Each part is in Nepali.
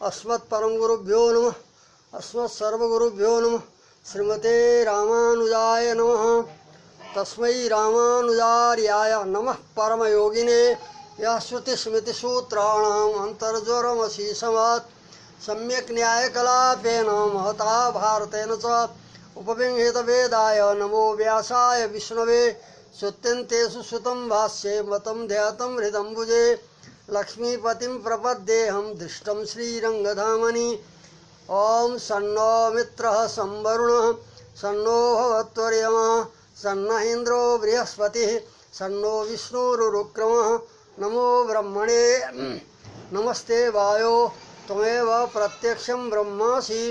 अस्मत्परमगुरुभ्यो नमः। अस्मत्सर्वगुरुभ्यो नमः। श्रीमते रामानुजाय नमः। तस्मै रामानुजार्याय नमः परमयोगिने यः श्रुतिस्मृतिसूत्राणाम् अन्तर्ज्वरमशीषमात् सम्यक् न्यायकलापेन महता भारतेन च उपविंहितवेदाय नमो व्यासाय विष्णवे श्रुत्यन्तेषु श्रुतं भाष्ये मतं ध्यातं हृदम्बुजे लक्ष्मीपतिं प्रपद्येऽहं दृष्टं श्रीरङ्गधामनि। ॐ सन्नो मित्रः संवरुणः सन्नो भवत्वर्यमा सन्न इन्द्रो बृहस्पतिः सन्नो विष्णुरुक्रमः। नमो ब्रह्मणे नमस्ते वायो त्वमेव प्रत्यक्षं ब्रह्मासि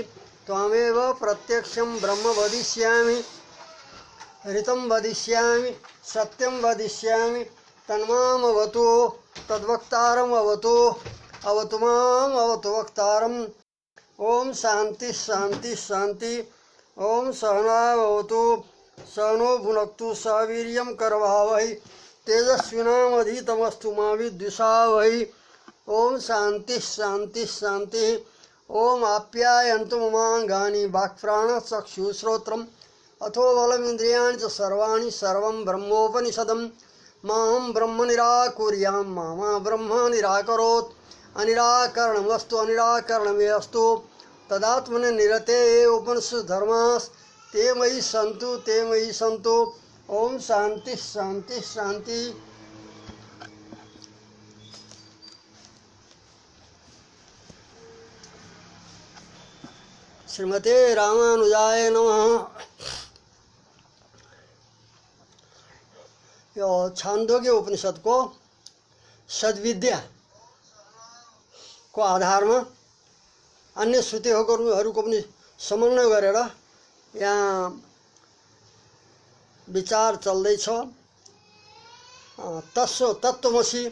त्वमेव प्रत्यक्षं ब्रह्म वदिष्यामि ऋतं वदिष्यामि सत्यं वदिष्यामि तन्मामवतु तद्वक्तारम् अवतु अवतु माम् अवतु वक्तारम्। ओम शांति शांति शांति। ओम सहनावतु सहनो भुनक्तु सह वीर्यं करवावहै तेजस्विनामधीतमस्तु मा विद्विषावहै। ओम शांति शांति शांति। ओम आप्यायन्तु ममाङ्गानि वाक्प्राणचक्षुश्रोत्रम् अथो बलमिन्द्रियाणि च सर्वाणि सर्वं ब्रह्मोपनिषदम्। माहं ब्रह्म निराकुर्यां मा ब्रह्म निराकरोत्। अनिराकरणमस्तु अनिराकरणमेस्तु तदात्मने निरते ये उपनिषद धर्मास् ते मयि सन्तु। ओम शांति शांति शांति। श्रीमते रामानुजाय नमः। यो छान्दोग्य उपनिषद को सद्विद्या को आधारमा अन्य श्रुतिहरूको पनि समन्वय गरेर यहाँ विचार चल्दैछ। तत्त्वमसि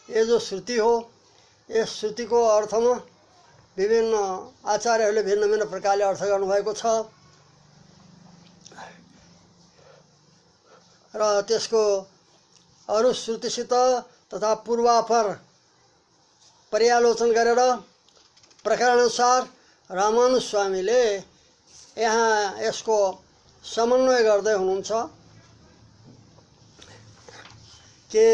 ये जो श्रुति हो यस श्रुतिको अर्थमा विभिन्न आचार्यहरूले भिन्न भिन्न प्रकारले अर्थ गर्नुभएको छ र त्यसको अरू श्रुतिसित तथा पूर्वापर पर्यालोचन गरेर प्रकारानुसार रामानुज स्वामीले यहाँ यसको समन्वय गर्दै हुनुहुन्छ कि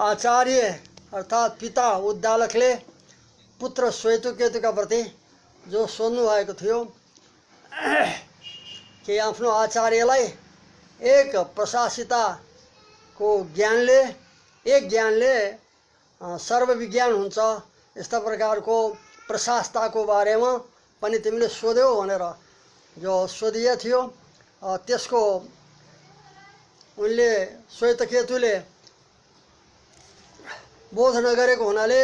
आचार्य अर्थात् पिता उद्दालकले पुत्र श्वेतकेतुका प्रति जो सोध्नु भएको थियो कि आफ्नो आचार्यलाई एक प्रशासिताको ज्ञानले सर्वविज्ञान हुन्छ यस्ता प्रकारको प्रशासताको बारेमा पनि तिमीले सोध्यौ भनेर जो सोधिए थियो त्यसको उनले श्वेतकेतुले बोध नगरेको हुनाले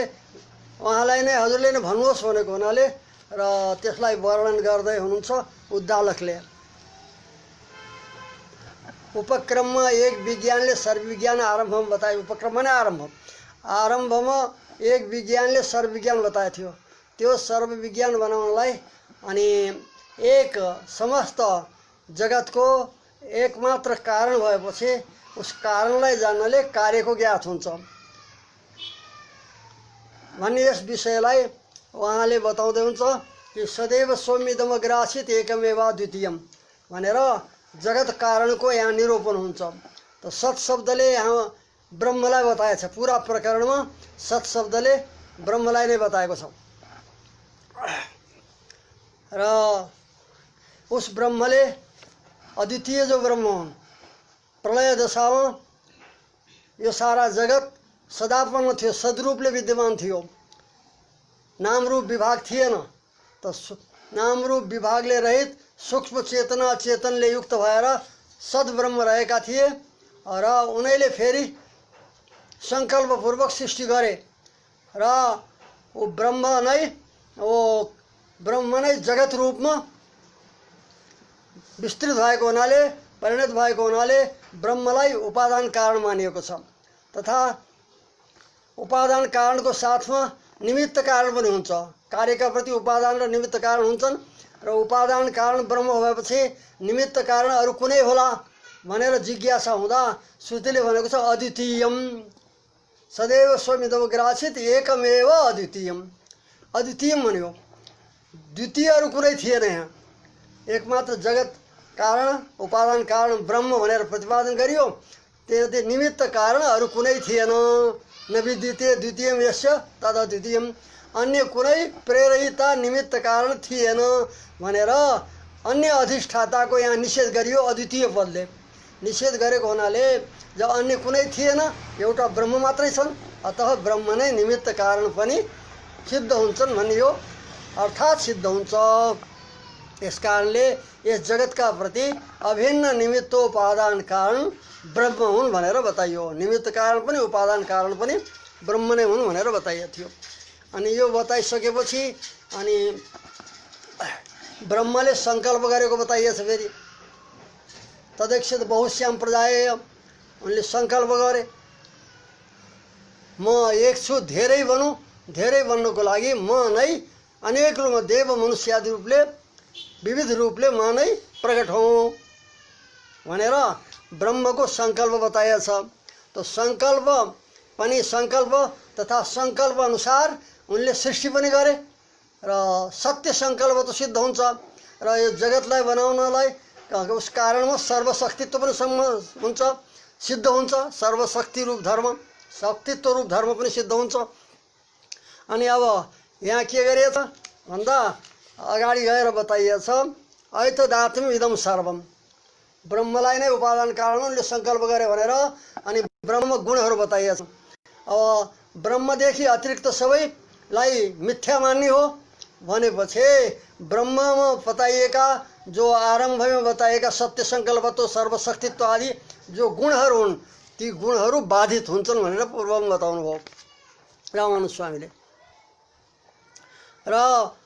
उहाँलाई नै हजुरले नै भन्नुहोस् भनेको हुनाले र त्यसलाई वर्णन गर्दै हुनुहुन्छ उद्दालकले। उपक्रममा एक विज्ञानले सर्वविज्ञान आरम्भमा बताए। उपक्रम नै आरम्भमा एक विज्ञानले सर्वविज्ञान बताएको थियो। त्यो सर्वविज्ञान बनाउनलाई अनि एक समस्त जगतको एकमात्र कारण भएपछि उस कारणलाई जान्नले कार्यको ज्ञात हुन्छ भन्ने यस विषयलाई उहाँले बताउँदै हुन्छ कि सदैव सौम्यदमग्रासित एकमेवा द्वितीयम भनेर जगत कारणको यहाँ निरूपण हुन्छ। त सत शब्दले यहाँ ब्रह्मलाई बताएछ। पुरा प्रकरणमा सत शब्दले ब्रह्मलाई नै बताएको छ र उस ब्रह्मले अद्वितीय जो ब्रह्म हुन् प्रलय दशामा यो सारा जगत सदापन्न थियो, सद्रूपले विद्यमान थियो, नामरूप विभाग थिएन। त नामरूप विभागले रहित सूक्ष्म चेतना चेतनले युक्त भएर सद्ब्रह्म रहेका थिए र उनैले फेरि सङ्कल्पपूर्वक सृष्टि गरे र वो ब्रह्म नै जगत रूपमा विस्तृत भएको हुनाले परिणत भएको हुनाले ब्रह्मलाई उपादान कारण मानिएको छ। तथा उपादान कारणको साथमा निमित्त कारण पनि हुन्छ। कार्यका प्रति उपादान र निमित्त कारण हुन्छन् र उपादान कारण ब्रह्म भएपछि निमित्त कारण अरू कुनै होला भनेर जिज्ञासा हुँदा श्रुतिले भनेको छ अद्वितीयम सदैव स्वमिदम ग्रासित एकमेव अद्वितीयम। अद्वितीयम भन्यो, द्वितीयहरू कुनै थिएन यहाँ, एकमात्र जगत कारण उपादान कारण ब्रह्म भनेर प्रतिपादन गरियो। त्यो निमित्त कारण अरू कुनै थिएन। न विद्युतीय द्वितीयम यस्य तद अद्वितीयम, अन्य कुनै प्रेरिता निमित्त कारण थिएन भनेर अन्य अधिष्ठाताको यहाँ निषेध गरियो अद्वितीय पदले। निषेध गरेको हुनाले जब अन्य कुनै थिएन, एउटा ब्रह्म मात्रै छन्, अतः ब्रह्म नै निमित्त कारण पनि सिद्ध हुन्छन् भन्ने यो अर्थात् सिद्ध हुन्छ। यस कारणले यस जगतका प्रति अभिन्न निमित्तोपादान कारण ब्रह्म हुन् भनेर बताइयो। निमित्त कारण पनि उपादान कारण पनि ब्रह्म नै हुन् भनेर बताइएको थियो। अनि यो बताइसकेपछि अनि ब्रह्मले सङ्कल्प गरेको बताइएको छ। फेरि तदेक्षित बहुश्याम प्रजाय, उनले सङ्कल्प गरे म एक छु, धेरै बनूँ, धेरै बन्नको लागि म नै अनेक रूपमा देव मनुष्यादि रूपले विविध रूपले म नै प्रकट हौँ भनेर ब्रह्मको सङ्कल्प बताइएको छ। त सङ्कल्प पनि सङ्कल्प तथा सङ्कल्प अनुसार उनले सृष्टि पनि गरे र सत्य सङ्कल्प त सिद्ध हुन्छ र यो जगतलाई बनाउनलाई उस कारणमा सर्वशक्तित्व पनि हुन्छ, सिद्ध हुन्छ। सर्वशक्ति रूप धर्म, शक्तित्व रूप धर्म पनि सिद्ध हुन्छ। अनि अब यहाँ के गरिएछ भन्दा अगाडि गएर बताइएछ ऐतदात्म्यम् इदं सर्वम, ब्रह्मलाई नै उपादान कारण उनले सङ्कल्प गरे भनेर अनि ब्रह्म गुणहरू बताइएछ। अब ब्रह्मदेखि अतिरिक्त सबैलाई मिथ्या मान्ने हो भनेपछि ब्रह्ममा बताइएका जो आरम्भमा बताइएका सत्य सङ्कल्पत्व सर्वशक्तित्व आदि जो गुणहरू हुन्, ती गुणहरू बाधित हुन्छन् भनेर पूर्वमा बताउनु भयो रामानुज स्वामीले। र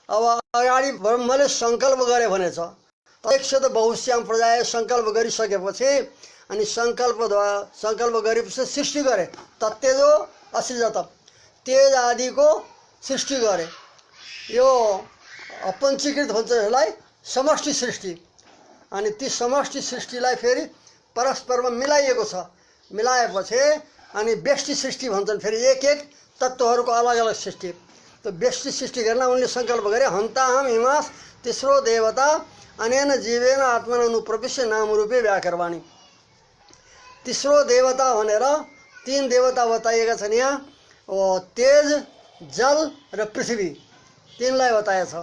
अब अगाडि ब्रह्मले सङ्कल्प गरे भनेछ। तदेक्षित बहुश्याम प्रजाय, सङ्कल्प गरिसकेपछि अनि सङ्कल्प गरेपछि सृष्टि गरे। तत्तेजो असृजत, तेज आदिको सृष्टि गरे। यो अपञ्चीकृत भन्छ यसलाई समष्टि सृष्टि। अनि ती समष्टि सृष्टिलाई फेरि परस्परमा मिलाइएको छ। मिलाएपछि अनि व्यष्टि सृष्टि भन्छन्, फेरि एक एक तत्त्वहरूको अलग अलग सृष्टि। त व्यष्टि सृष्टि गर्न उनले सङ्कल्प गरे हन्ताहम हिमास तेस्रो देवता अनेन जीवेन आत्मना अनुप्रविश्य नामरूपे व्याकरवाणी। तेस्रो देवता भनेर तीन देवता बताइएका छन् यहाँ, तेज, जल र पृथ्वी, तीनलाई बताएको छ।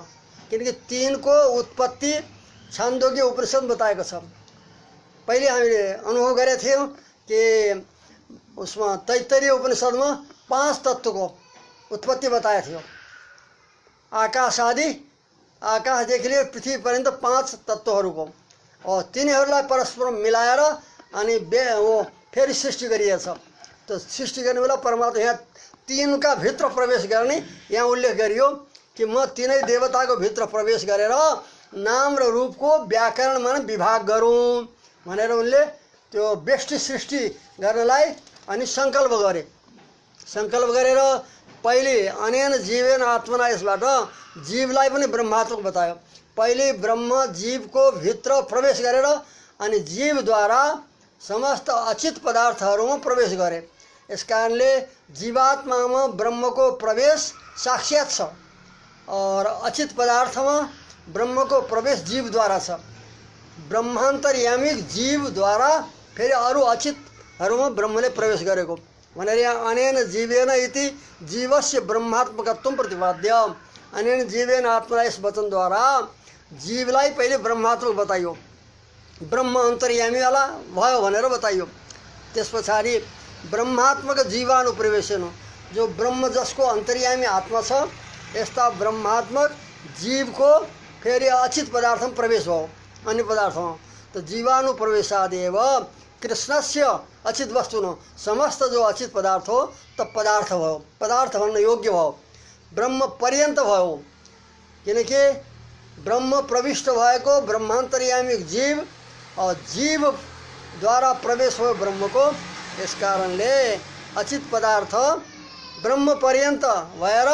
किनकि तीनको उत्पत्ति छान्दोग्य उपनिषद बताएको छ। पहिले हामीले अनुभव गरेका थियौँ कि उसमा तैत्तरीय उपनिषदमा 5 तत्त्वको उत्पत्ति बताएको थियो। आकाश आदि, आकाशदेखि लिएर पृथ्वी पर्यन्त 5 तत्त्वहरूको, तिनीहरूलाई परस्पर मिलाएर अनि फेरि सृष्टि गरिएछ। त सृष्टि गर्ने बेला परमात्मा यहाँ तीनका भित्र प्रवेश गर्ने यहाँ उल्लेख गरियो कि म तीनै देवताको भित्र प्रवेश गरेर नाम र रूपको व्याकरणमा विभाग गरौँ भनेर उनले त्यो व्यष्टि सृष्टि गर्नलाई अनि सङ्कल्प गरे। सङ्कल्प गरेर पहिले अनेन जीवेन आत्मना, यसबाट जीवलाई पनि ब्रह्मात्मक बतायो। पहिले ब्रह्म जीवको भित्र प्रवेश गरेर अनि जीवद्वारा समस्त अचित पदार्थहरूमा प्रवेश गरे। यस कारणले जीवात्मामा ब्रह्मको प्रवेश साक्षात छ और अचित पदार्थमा ब्रह्मको प्रवेश जीवद्वारा छ। ब्रह्मान्तर्यामिक जीवद्वारा फेरि अरू अचितहरूमा ब्रह्मले प्रवेश गरेको भनेर यहाँ अनेन जीवेन इति जीवस्य ब्रह्मात्मकत्व प्रतिपाद्य। अनेन जीवेन आत्मा, यस वचनद्वारा जीवलाई पहिले ब्रह्मात्मक बताइयो, ब्रह्म अन्तर्यामीवाला भयो भनेर बताइयो। त्यस पछाडि ब्रह्मात्मक जीवानुप्रवेशन, जो ब्रह्म जसको अन्तर्यामी आत्मा छ, यस्ता ब्रह्मात्मक जीवको फेरि अचित पदार्थमा प्रवेश भयो, अन्य पदार्थमा। त जीवानुप्रवेशादेव कृष्णस्य अचित वस्तु न, समस्त जो अचित पदार्थ हो त पदार्थ भयो, पदार्थ भन्न योग्य भयो, ब्रह्म पर्यन्त भयो। किनकि ब्रह्म प्रविष्ट भएको ब्रह्मान्तर्यामिक जीव और जीवद्वारा प्रवेश भयो ब्रह्मको। यस कारणले अचित पदार्थ ब्रह्म पर्यन्त भएर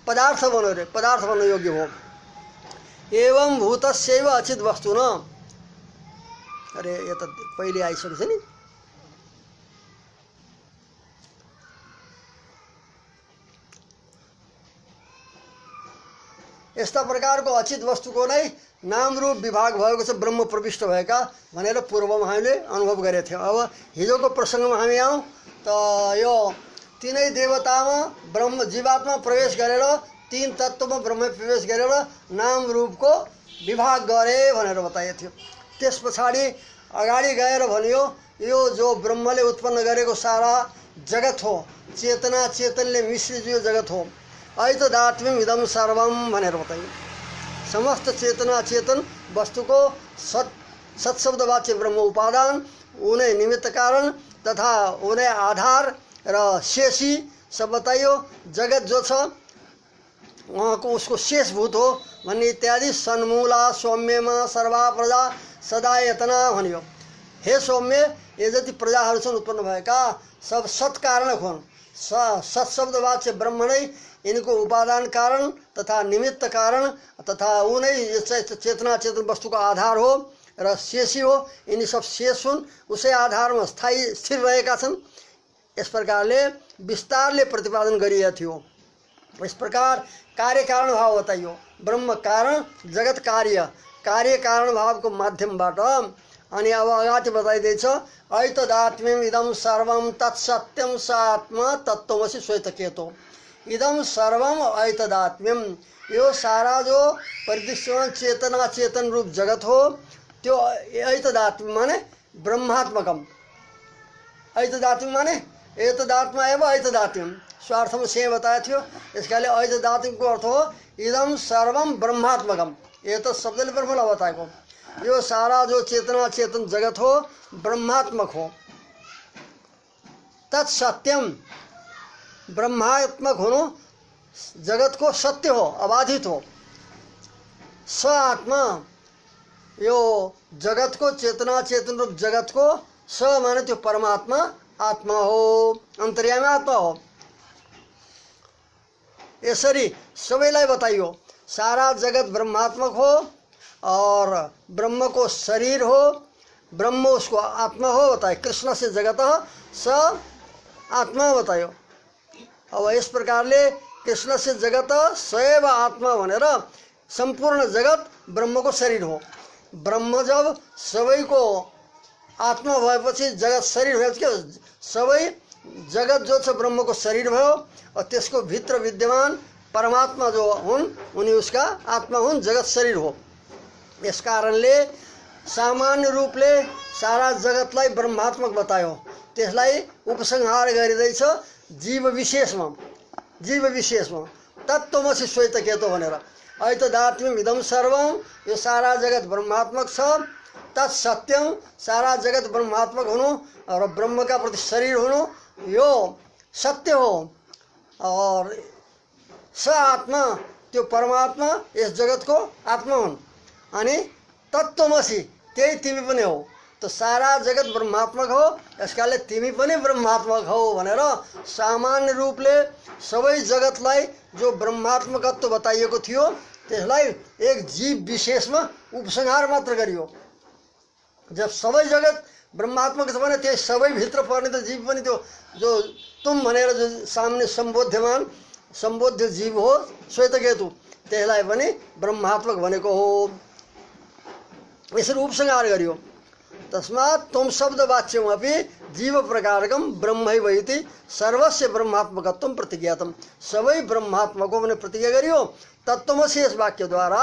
पदार्थ बन्यो रे, पदार्थ बन्न योग्य भयो। एवं भूतस्यैव अचित वस्तु न, अरे यो त पहिले आइसकेको छ नि। यस्ता प्रकारको अचित वस्तुको नै नाम रूप विभाग भएको छ ब्रह्म प्रविष्ट भएका भनेर पूर्वमा हामीले अनुभव गरेका थियौँ। अब हिजोको प्रसङ्गमा हामी आउँ त यो तीनै देवतामा ब्रह्म जीवात्मा प्रवेश गरेर तीन तत्त्वमा ब्रह्म प्रवेश गरेर नाम रूपको विभाग गरे भनेर बताइएको थियो। त्यस पछाडि अगाडि गएर भन्यो यो जो ब्रह्मले उत्पन्न गरेको सारा जगत हो, चेतना चेतनले मिश्रित यो जगत हो, ऐतदात्म्यम इदम सर्वम भनेर बताइयो। समस्त चेतना चेतन वस्तुको सत्शब्द वाच्य ब्रह्म उपादान, उन्हें निमित्त कारण तथा उन्हें आधार र शेषी सब बताइयो। जगत जो छ उहाँको उसको शेषभूत हो भन्ने इत्यादि। सन्मूला सौम्यमा सर्वा प्रजा सदा यतना भनियो। हे सौम्य, ये जति प्रजाहरू छन् उत्पन्न भएका सब सत्कारणक हुन्। सत्शब्द वाच्य ब्रह्म नै इनको उपादान कारण तथा निमित्त कारण तथा उनै चेतना चेतन वस्तुको आधार हो र शेषी हो। यिनी सब शेष हुन्, उसै आधारमा स्थायी स्थिर रहेका छन्। इस प्रकारले विस्तारले प्रतिपादन गरिएको थियो। इस प्रकार कार्य कारण भाव बताइयो। ब्रह्म कारण, जगत कार्य, कार्य कारण भावको माध्यमबाट। अनि अब अगाडि बताइदैछ ऐतदात्म्यम इदम सर्वम तत्सत्यम स आत्मा तत्त्वमसि श्वेतकेतो। इदम सर्वम ऐतदात्म्यम, यो सारा जो परिदृश्यमान चेतना चेतन रूप जगत हो त्यो ऐतदात्म्य माने ब्रह्मात्मकम। ऐतदात्म्य माने एतदात्मा एवं ऐतदात्म्यम, स्वार्थमा सेम बताएको थियो। यसकाले ऐतदात्म्यको अर्थ हो इदम सर्वम ब्रह्मात्मकम। एतत् शब्दले ब्रह्मलाई बताएको। यो सारा जो चेतना चेतन जगत हो ब्रह्मात्मक हो। तत्सत्यम, ब्रह्मात्मक हुनु जगतको सत्य हो, अबाधित हो। स आत्मा, यो जगतको चेतना चेतन रूप जगतको स माने त्यो परमात्मा आत्मा हो, अन्तर्यामी आत्मा हो। यसरी सबैलाई बताइयो सारा जगत ब्रह्मात्मक हो और ब्रह्म को शरीर हो, ब्रह्म उसको आत्मा हो बताए। कृष्ण से जगत स आत्मा बतायो। अब इस प्रकारले कृष्ण से जगत सैव आत्मा भनेर संपूर्ण जगत ब्रह्म को शरीर हो। ब्रह्म जब सबैको आत्मा भएपछि जगत शरीर भएपछि सबै जगत जो छ ब्रह्म को शरीर भयो और त्यसको भित्र विद्यमान परमात्मा जो हुन् उनी उसका आत्मा हुन्, जगत शरीर हो। यस कारणले सामान्य रूपले सारा जगतलाई ब्रह्मात्मक बतायो। त्यसलाई उपसंहार गरिदैछ जीव विशेषमा। जीव विशेषमा तत्त्वमसि श्वेतकेतो भनेर। ऐतदात्म्यम इदम सर्वम, यो सारा जगत ब्रह्मात्मक छ। तत्सत्यम, सारा जगत ब्रह्मात्मक हुनु और ब्रह्म का प्रति शरीर हुनु यो सत्य हो। और स आत्मा, त्यो परमात्मा यस जगतको आत्मा हुन्। अनि तत्त्वमसि, त्यही तिमी पनि हो। तो सारा जगत ब्रह्मात्मक हो, यसकाले तिमी पनि ब्रह्मात्मक हो भनेर सामान्य रूपले सबै जगतलाई जो ब्रह्मात्मकत्व बताइएको थियो त्यसलाई एक जीव विशेषमा उपसंहार मात्र गरियो। जब सबै जगत ब्रह्मात्मक छ भने त्यही सबै भित्र पर्ने त जीव पनि त्यो जो तुम भनेर जो सामने सम्बोध्य जीव हो श्वेतकेतु, त्यसलाई पनि ब्रह्मात्मक भनेको हो। यसरी उपसंहार गरियो। तस्मात् तुम शब्द वाच्यमपि जीव प्रकारकम ब्रह्मैव इति सर्वस्य ब्रह्मात्मकत्वं प्रतिज्ञातम। सबै ब्रह्मात्मको भने प्रतिज्ञा गरियो। तत्त्वमसि यस वाक्यद्वारा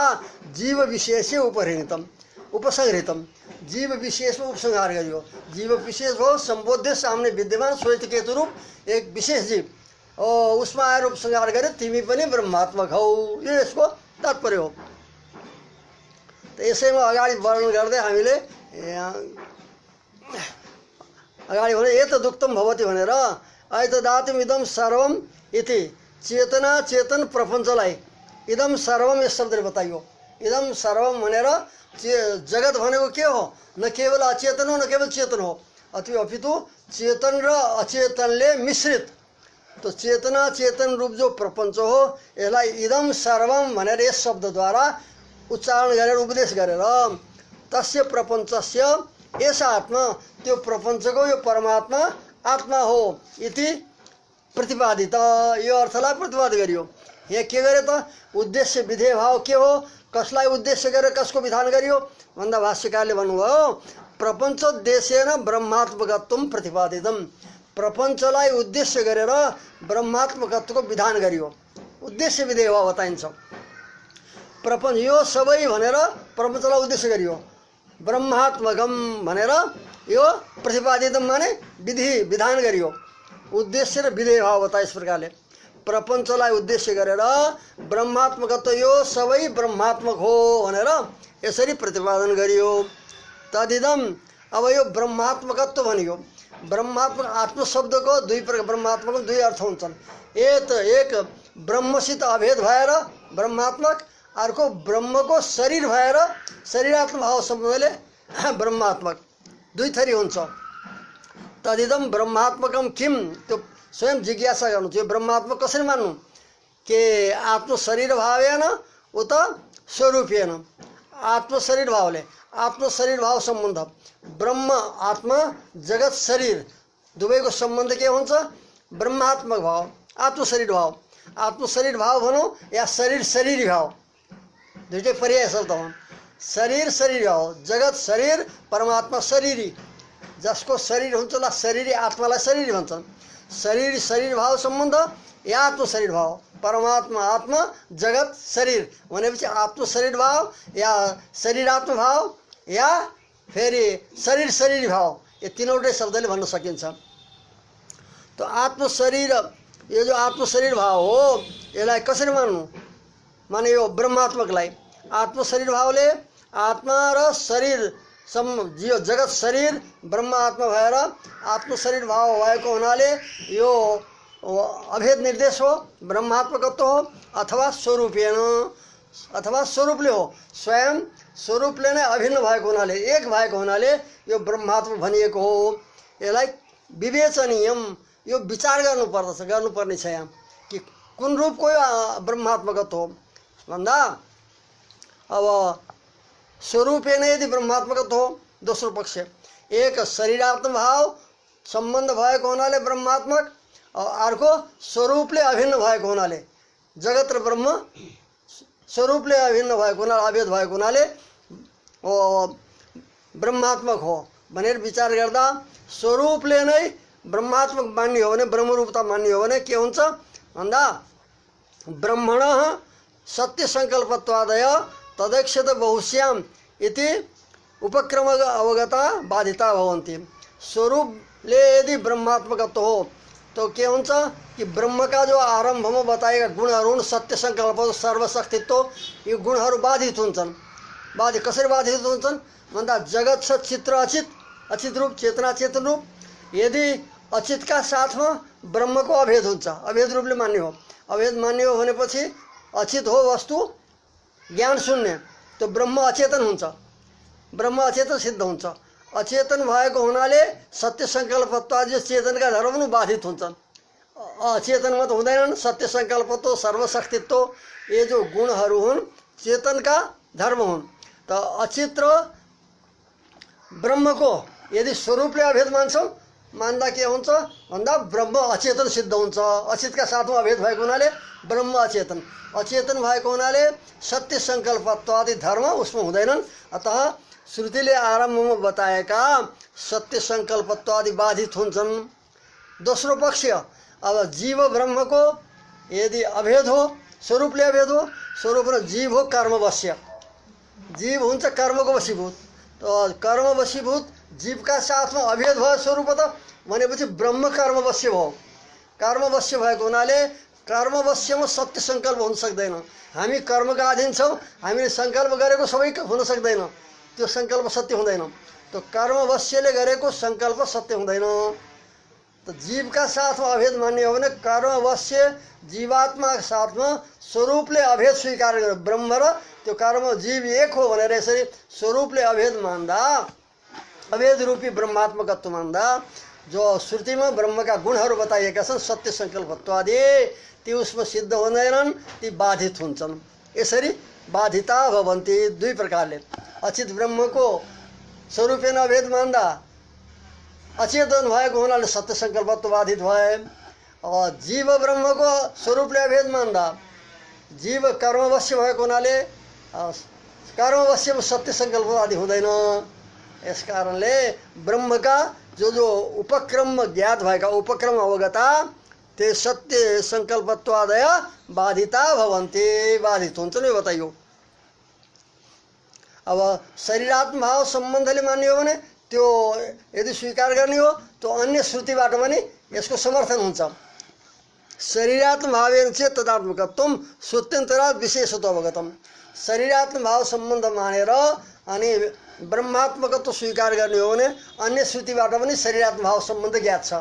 जीव विशेषे उपसंहृतम। जीव विशेष में उपसंहार गरियो। जीव विशेष हो संबोध्य सामने विद्यमान श्वेतकेतु रूप एक विशेष जीव और उसमा आएर उपसंहार गरे तिमी पनि ब्रह्मात्मक हौ, यो यसको तात्पर्य हो। त यसैमा अगाडि वर्णन गर्दै हामीले अगाडि भने एतदुक्तम भवति भनेर ऐतदात्म्यम इदम सर्वम इति चेतना चेतन प्रपञ्चलाई इदम सर्वम यस शब्दले बताइयो। इदम सर्वम भनेर जगत भनेको के हो? न केवल अचेतन हो न केवल चेतन हो, अपितु चेतन र अचेतनले मिश्रित। तो चेतना चेतन रूप जो प्रपञ्च हो यसलाई इदम सर्वम भनेर यस शब्दद्वारा उच्चारण गरेर उपदेश गरेर तस्य प्रपञ्चस्य एष आत्मा, त्यो प्रपञ्चको यो परमात्मा आत्मा हो इति प्रतिपादित यो अर्थलाई प्रतिपादित गरियो। यहाँ के गरे त उद्देश्य विधेय भाव के हो, कसलाई उद्देश्य गरेर कसको विधान गरियो भन्दा भाष्यकारले भन्नुभयो प्रपञ्चोद्देश्येन ब्रह्मात्मकत्वं प्रतिपादितम्। प्रपञ्चलाई उद्देश्य गरेर ब्रह्मात्मकत्वको विधान गरियो, उद्देश्य विधेय भाव बताइन्छ। प्रपञ्च यो सबै भनेर प्रपञ्चलाई उद्देश्य गरियो, ब्रह्मात्मकम भनेर यो प्रतिपादितम माने विधि विधान गरियो, उद्देश्य र विधेय भाव बताए। इस प्रकारले प्रपञ्चलाई उद्देश्य गरेर ब्रह्मात्मकत्व यो सबै ब्रह्मात्मक हो भनेर यसरी प्रतिपादन गरियो। तदिदम अब यो ब्रह्मात्मकत्व भनियो। ब्रह्मात्मक आत्म शब्दको दुई प्रकार, ब्रह्मात्मकको दुई अर्थ हुन्छन्। एक ब्रह्मसित अभेद भएर ब्रह्मात्मक, अर्को ब्रह्मको शरीर भएर शरीरात्मक भाव सम्बन्धले ब्रह्मात्मक, दुई थरी हुन्छ। तदिदम ब्रह्मात्मकम किम, त्यो स्वयं जिज्ञासा गर्नु थियो। ब्रह्मात्मक कसरी मान्नु के आत्म शरीर भावेन उत स्वरूपेन, आत्म शरीर भावले, आत्म शरीर भाव सम्बन्ध, ब्रह्म आत्मा जगत शरीर दुवैको सम्बन्ध के हुन्छ ब्रह्मात्मक भाव, आत्म शरीर भाव। आत्म शरीर भाव भनौँ या शरीर शरीरी भाव, दुईटै पर्याय शब्द हुन्। शरीर शरीर भाव, जगत शरीर परमात्मा शरीरी, जसको शरीर हुन्छ ला शरीरी आत्मालाई शरीरी भन्छन्। शरीर शरीर भाव सम्बन्ध या आत्म शरीर भाव, परमात्मा आत्मा जगत शरीर भनेपछि आत्म शरीर भाव या शरीरात्म भाव या फेरि शरीर शरीरी भाव, यो तीनवटै शब्दले भन्न सकिन्छ। त आत्म शरीर, यो जो आत्म शरीर भाव हो यसलाई कसरी मान्नु माने यो ब्रह्मात्मकलाई आत्म शरीर भावले आत्मा र शरीर जीव जगत शरीर ब्रह्म आत्मा भएर आत्म शरीर भाव भएको हुनाले यो अभेद निर्देश हो, ब्रह्मात्मकत्व हो, अथवा स्वरूपेन, अथवा स्वरूपले हो, स्वयं स्वरूपले नै अभिन्न भएको हुनाले, एक भएको हुनाले यो ब्रह्मात्मक भनिएको हो। यसलाई विवेचनीयम, यो विचार गर्नुपर्ने छ यहाँ कि कुन रूपको यो ब्रह्मात्मकत्व हो भन्दा अब स्वरूपेन यदि ब्रह्मात्मकत्व हो, दोस्रो पक्ष एक शरीरात्मक भाव सम्बन्ध भएको हुनाले ब्रह्मात्मक, अर्को स्वरूपले अभिन्न भएको हुनाले जगत र ब्रह्म स्वरूपले अभिन्न भएको हुनाले अभेद भएको हुनाले ब्रह्मात्मक हो भनेर विचार गर्दा स्वरूपले नै ब्रह्मात्मक मान्ने हो भने, ब्रह्मरूपता मान्ने हो भने के हुन्छ भन्दा ब्रह्मणः सत्य सङ्कल्पत्वादय तदैक्षत बहुश्याम इति उपक्रम अवगता बाधिता भवन्ति। स्वरूपले यदि ब्रह्मात्मकत्व हो तो के हुन्छ कि ब्रह्म का जो आरंभ में बताएगा गुणहरू सत्य संकल्प सर्वशक्तित्व, यो गुणहरू बाधित हुन्छन्। बाधित कसरी बाधित हुन्छन् भन्दा जगत छ चित्र अचित, अचित रूप चेतना चेतन रूप, यदि अचित का साथमा ब्रह्म को अभेद हुन्छ, अभेद रूपले मान्ने हो, अभेद मान्ने हो भनेपछि अचित हो वस्तु ज्ञान शून्य, तो ब्रह्म अचेतन हुन्छ, ब्रह्म अचेतन सिद्ध हुन्छ। अचेतन भएको हुनाले सत्य संकल्पत्व चेतनका धर्म बाधित हुन्छन्। अचेतनमा त हुँदैनन्, सत्य संकल्पत्व सर्वशक्तित्व ये जो गुणहरू हुन् चेतनका धर्म हुन्। त अचित र ब्रह्मको यदि स्वरूपले अभेद मान्छौँ मान्दा के हुन्छ भन्दा ब्रह्म अचेतन सिद्ध हुन्छ। अचितका साथमा अभेद भएको हुनाले ब्रह्म अचेतन, अचेतन भएको हुनाले सत्य संकल्पत्व आदि धर्म उसमा हुँदैनन्। अतः श्रुतिले आरम्भमा बताएका सत्य संकल्पत्व आदि बाधित हुन्छन्। दोस्रो पक्ष अब जीव ब्रह्म को यदि अभेद हो, स्वरूपले अभेद हो, स्वरूप र जीव हो कर्मवश्य, जीव हुन्छ कर्मको वशीभूत, तो कर्म वशीभूत जीवका साथमा अभेद भयो स्वरूप त भनेपछि ब्रह्म कर्मवश्य भयो। कर्मवश्य भएको हुनाले कर्मवश्यमा सत्य संकल्प हुन सक्दैन। हामी कर्मका अधीन छौँ, हामीले संकल्प गरेको सबै हुन सक्दैन, त्यो संकल्प सत्य हुँदैन। तो कर्मवश्यले गरेको संकल्प सत्य हुँदैन। तो जीवका साथमा अभेद मान्ने हो भने कर्मवश्य जीवात्मा साथमा स्वरूपले अभेद स्वीकार गर्यो, ब्रह्म र त्यो कर्म जीव एक हो भनेर यसरी स्वरूपले अभेद मान्दा, अभेद रूपी ब्रह्मात्मकत्व मान्दा जो श्रुतिमा ब्रह्मका गुणहरू बताइएका छन् सत्य संकल्पत्व आदि ती उसमा सिद्ध हुँदैनन्, ती बाधित हुन्छन्। यसरी बाधिता भवन्ति दुई प्रकारले। अचित ब्रह्मको स्वरूपेन अभेद मान्दा अचेतन भएको हुनाले सत्य संकल्पत्व बाधित भए, जीव ब्रह्मको स्वरूपले अभेद मान्दा जीव कर्मवश्य भएको हुनाले कर्मवश्यमा सत्य सङ्कल्प आदि हुँदैन। यस कारणले ब्रह्मका जो जो उपक्रम ज्ञात भएका उपक्रम अवगता ते सत्य सङ्कल्पत्वादय बाधिता भवन्ते, बाधित हुन्छन् यो बताइयो। अब शरीरात्म भाव सम्बन्धले मान्ने हो भने त्यो यदि स्वीकार गर्ने हो तो अन्य श्रुतिबाट पनि यसको समर्थन हुन्छ। शरीरात्म भावेन चेत् तदात्मकत्वम श्रुत्यन्तरात् विशेषतो अवगतम। शरीरात्म भाव सम्बन्ध मानेर अनि ब्रह्मात्मकत्व स्वीकार गर्ने हो भने अन्य श्रुतिबाट पनि शरीरात्म भाव सम्बन्ध ज्ञात छ।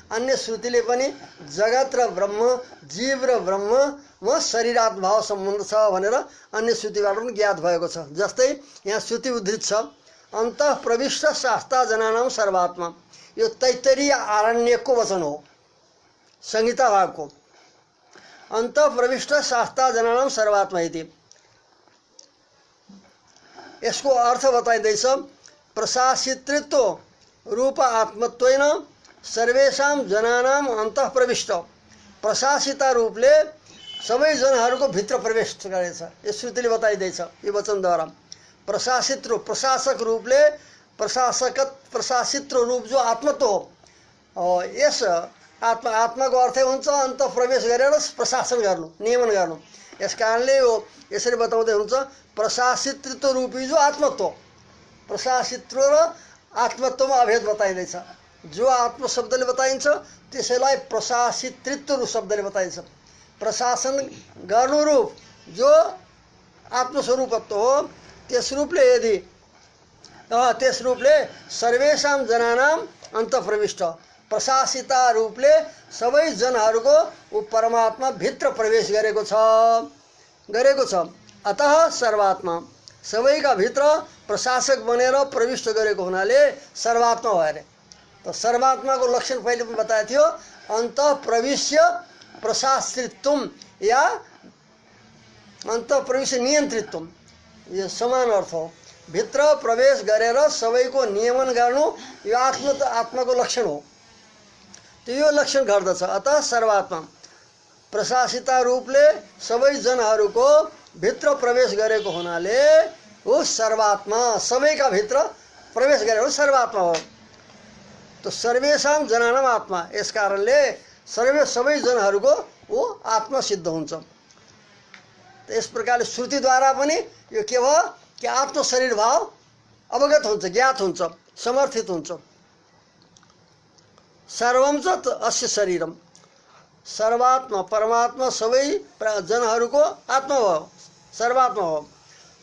अन्य श्रुतिले पनि जगत र ब्रह्म जीव र ब्रह्ममा शरीरात्म भाव सम्बन्ध छ भनेर अन्य श्रुतिबाट पनि ज्ञात भएको छ। जस्तै यहाँ श्रुति उद्धृत छ, अन्तः प्रविष्ट शास्ता जनानाम सर्वात्मा। यो तैत्तरीय आरण्यकको वचन हो, संहिता भागको। अन्तः प्रविष्ट शास्ता जनानाम सर्वात्मा इति। यसको अर्थ बताइदैछ, प्रशासितृत्व रूप आत्मत्वेन सर्वेषां जनानाम अन्तः प्रविष्ट। प्रशासिता रूपले सबै जनहरूको भित्र प्रवेश गरेछ, यस श्रुतिले बताइदैछ यो वचनद्वारा। प्रशासित रूप, प्रशासक रूपले प्रशासित रूप जो आत्मत्व हो, यस आत्माको अर्थै हुन्छ अन्त प्रवेश गरेर प्रशासन गर्नु, नियमन गर्नु। यस कारणले यो यसरी बताउँदै हुन्छ, प्रशासितृत्व रूपी जो आत्मत्व, प्रशासित्व र आत्मत्वमा अभेद बताइदैछ। जो आत्म शब्दले बताइन्छ त्यसैलाई प्रशासितृत्व रूप शब्दले बताइन्छ। प्रशासन गर्नु रूप जो आत्मस्वरूपत्व हो त्यस रूपले सर्वेषां जनानाम अन्तःप्रविष्ट। प्रशासिता रूपले सबै जनहरूको ऊ परमात्मा भित्र प्रवेश गरेको छ। अतः सर्वात्मा, सबैका भित्र प्रशासक बनेर प्रविष्ट गरेको हुनाले सर्वात्मा भयो अरे। तो सर्वात्मा को लक्षण पहले पनि बताएको थियो, अन्तः प्रविश्य प्रशासितृत्वम या अन्तः प्रविश्य नियन्त्रित्वम, यो समान अर्थ हो। भित्र प्रवेश गरेर सबैको नियमन गर्नु यो आत्माको लक्षण हो। तो यो लक्षण गर्दछ। अतः सर्वात्मा प्रशासिता रूपले सबै जनहरूको भित्र प्रवेश गरेको हुनाले वो सर्वात्मा, सबैका भित्र प्रवेश गरेको सर्वात्मा हो। तो सर्वेषां जनानाम आत्मा, यस कारणले सबै जनहरूको वो आत्मा सिद्ध हुन्छ। तो यस प्रकारले श्रुतिद्वारा पनि यो के भयो कि आत्म शरीर भाव अवगत हुन्छ, ज्ञात हुन्छ, समर्थित हुन्छ। सर्वम च अस्य शरीरम, सर्वात्मा परमात्मा सबै जनहरूको आत्मा हो, सर्वात्मा हो।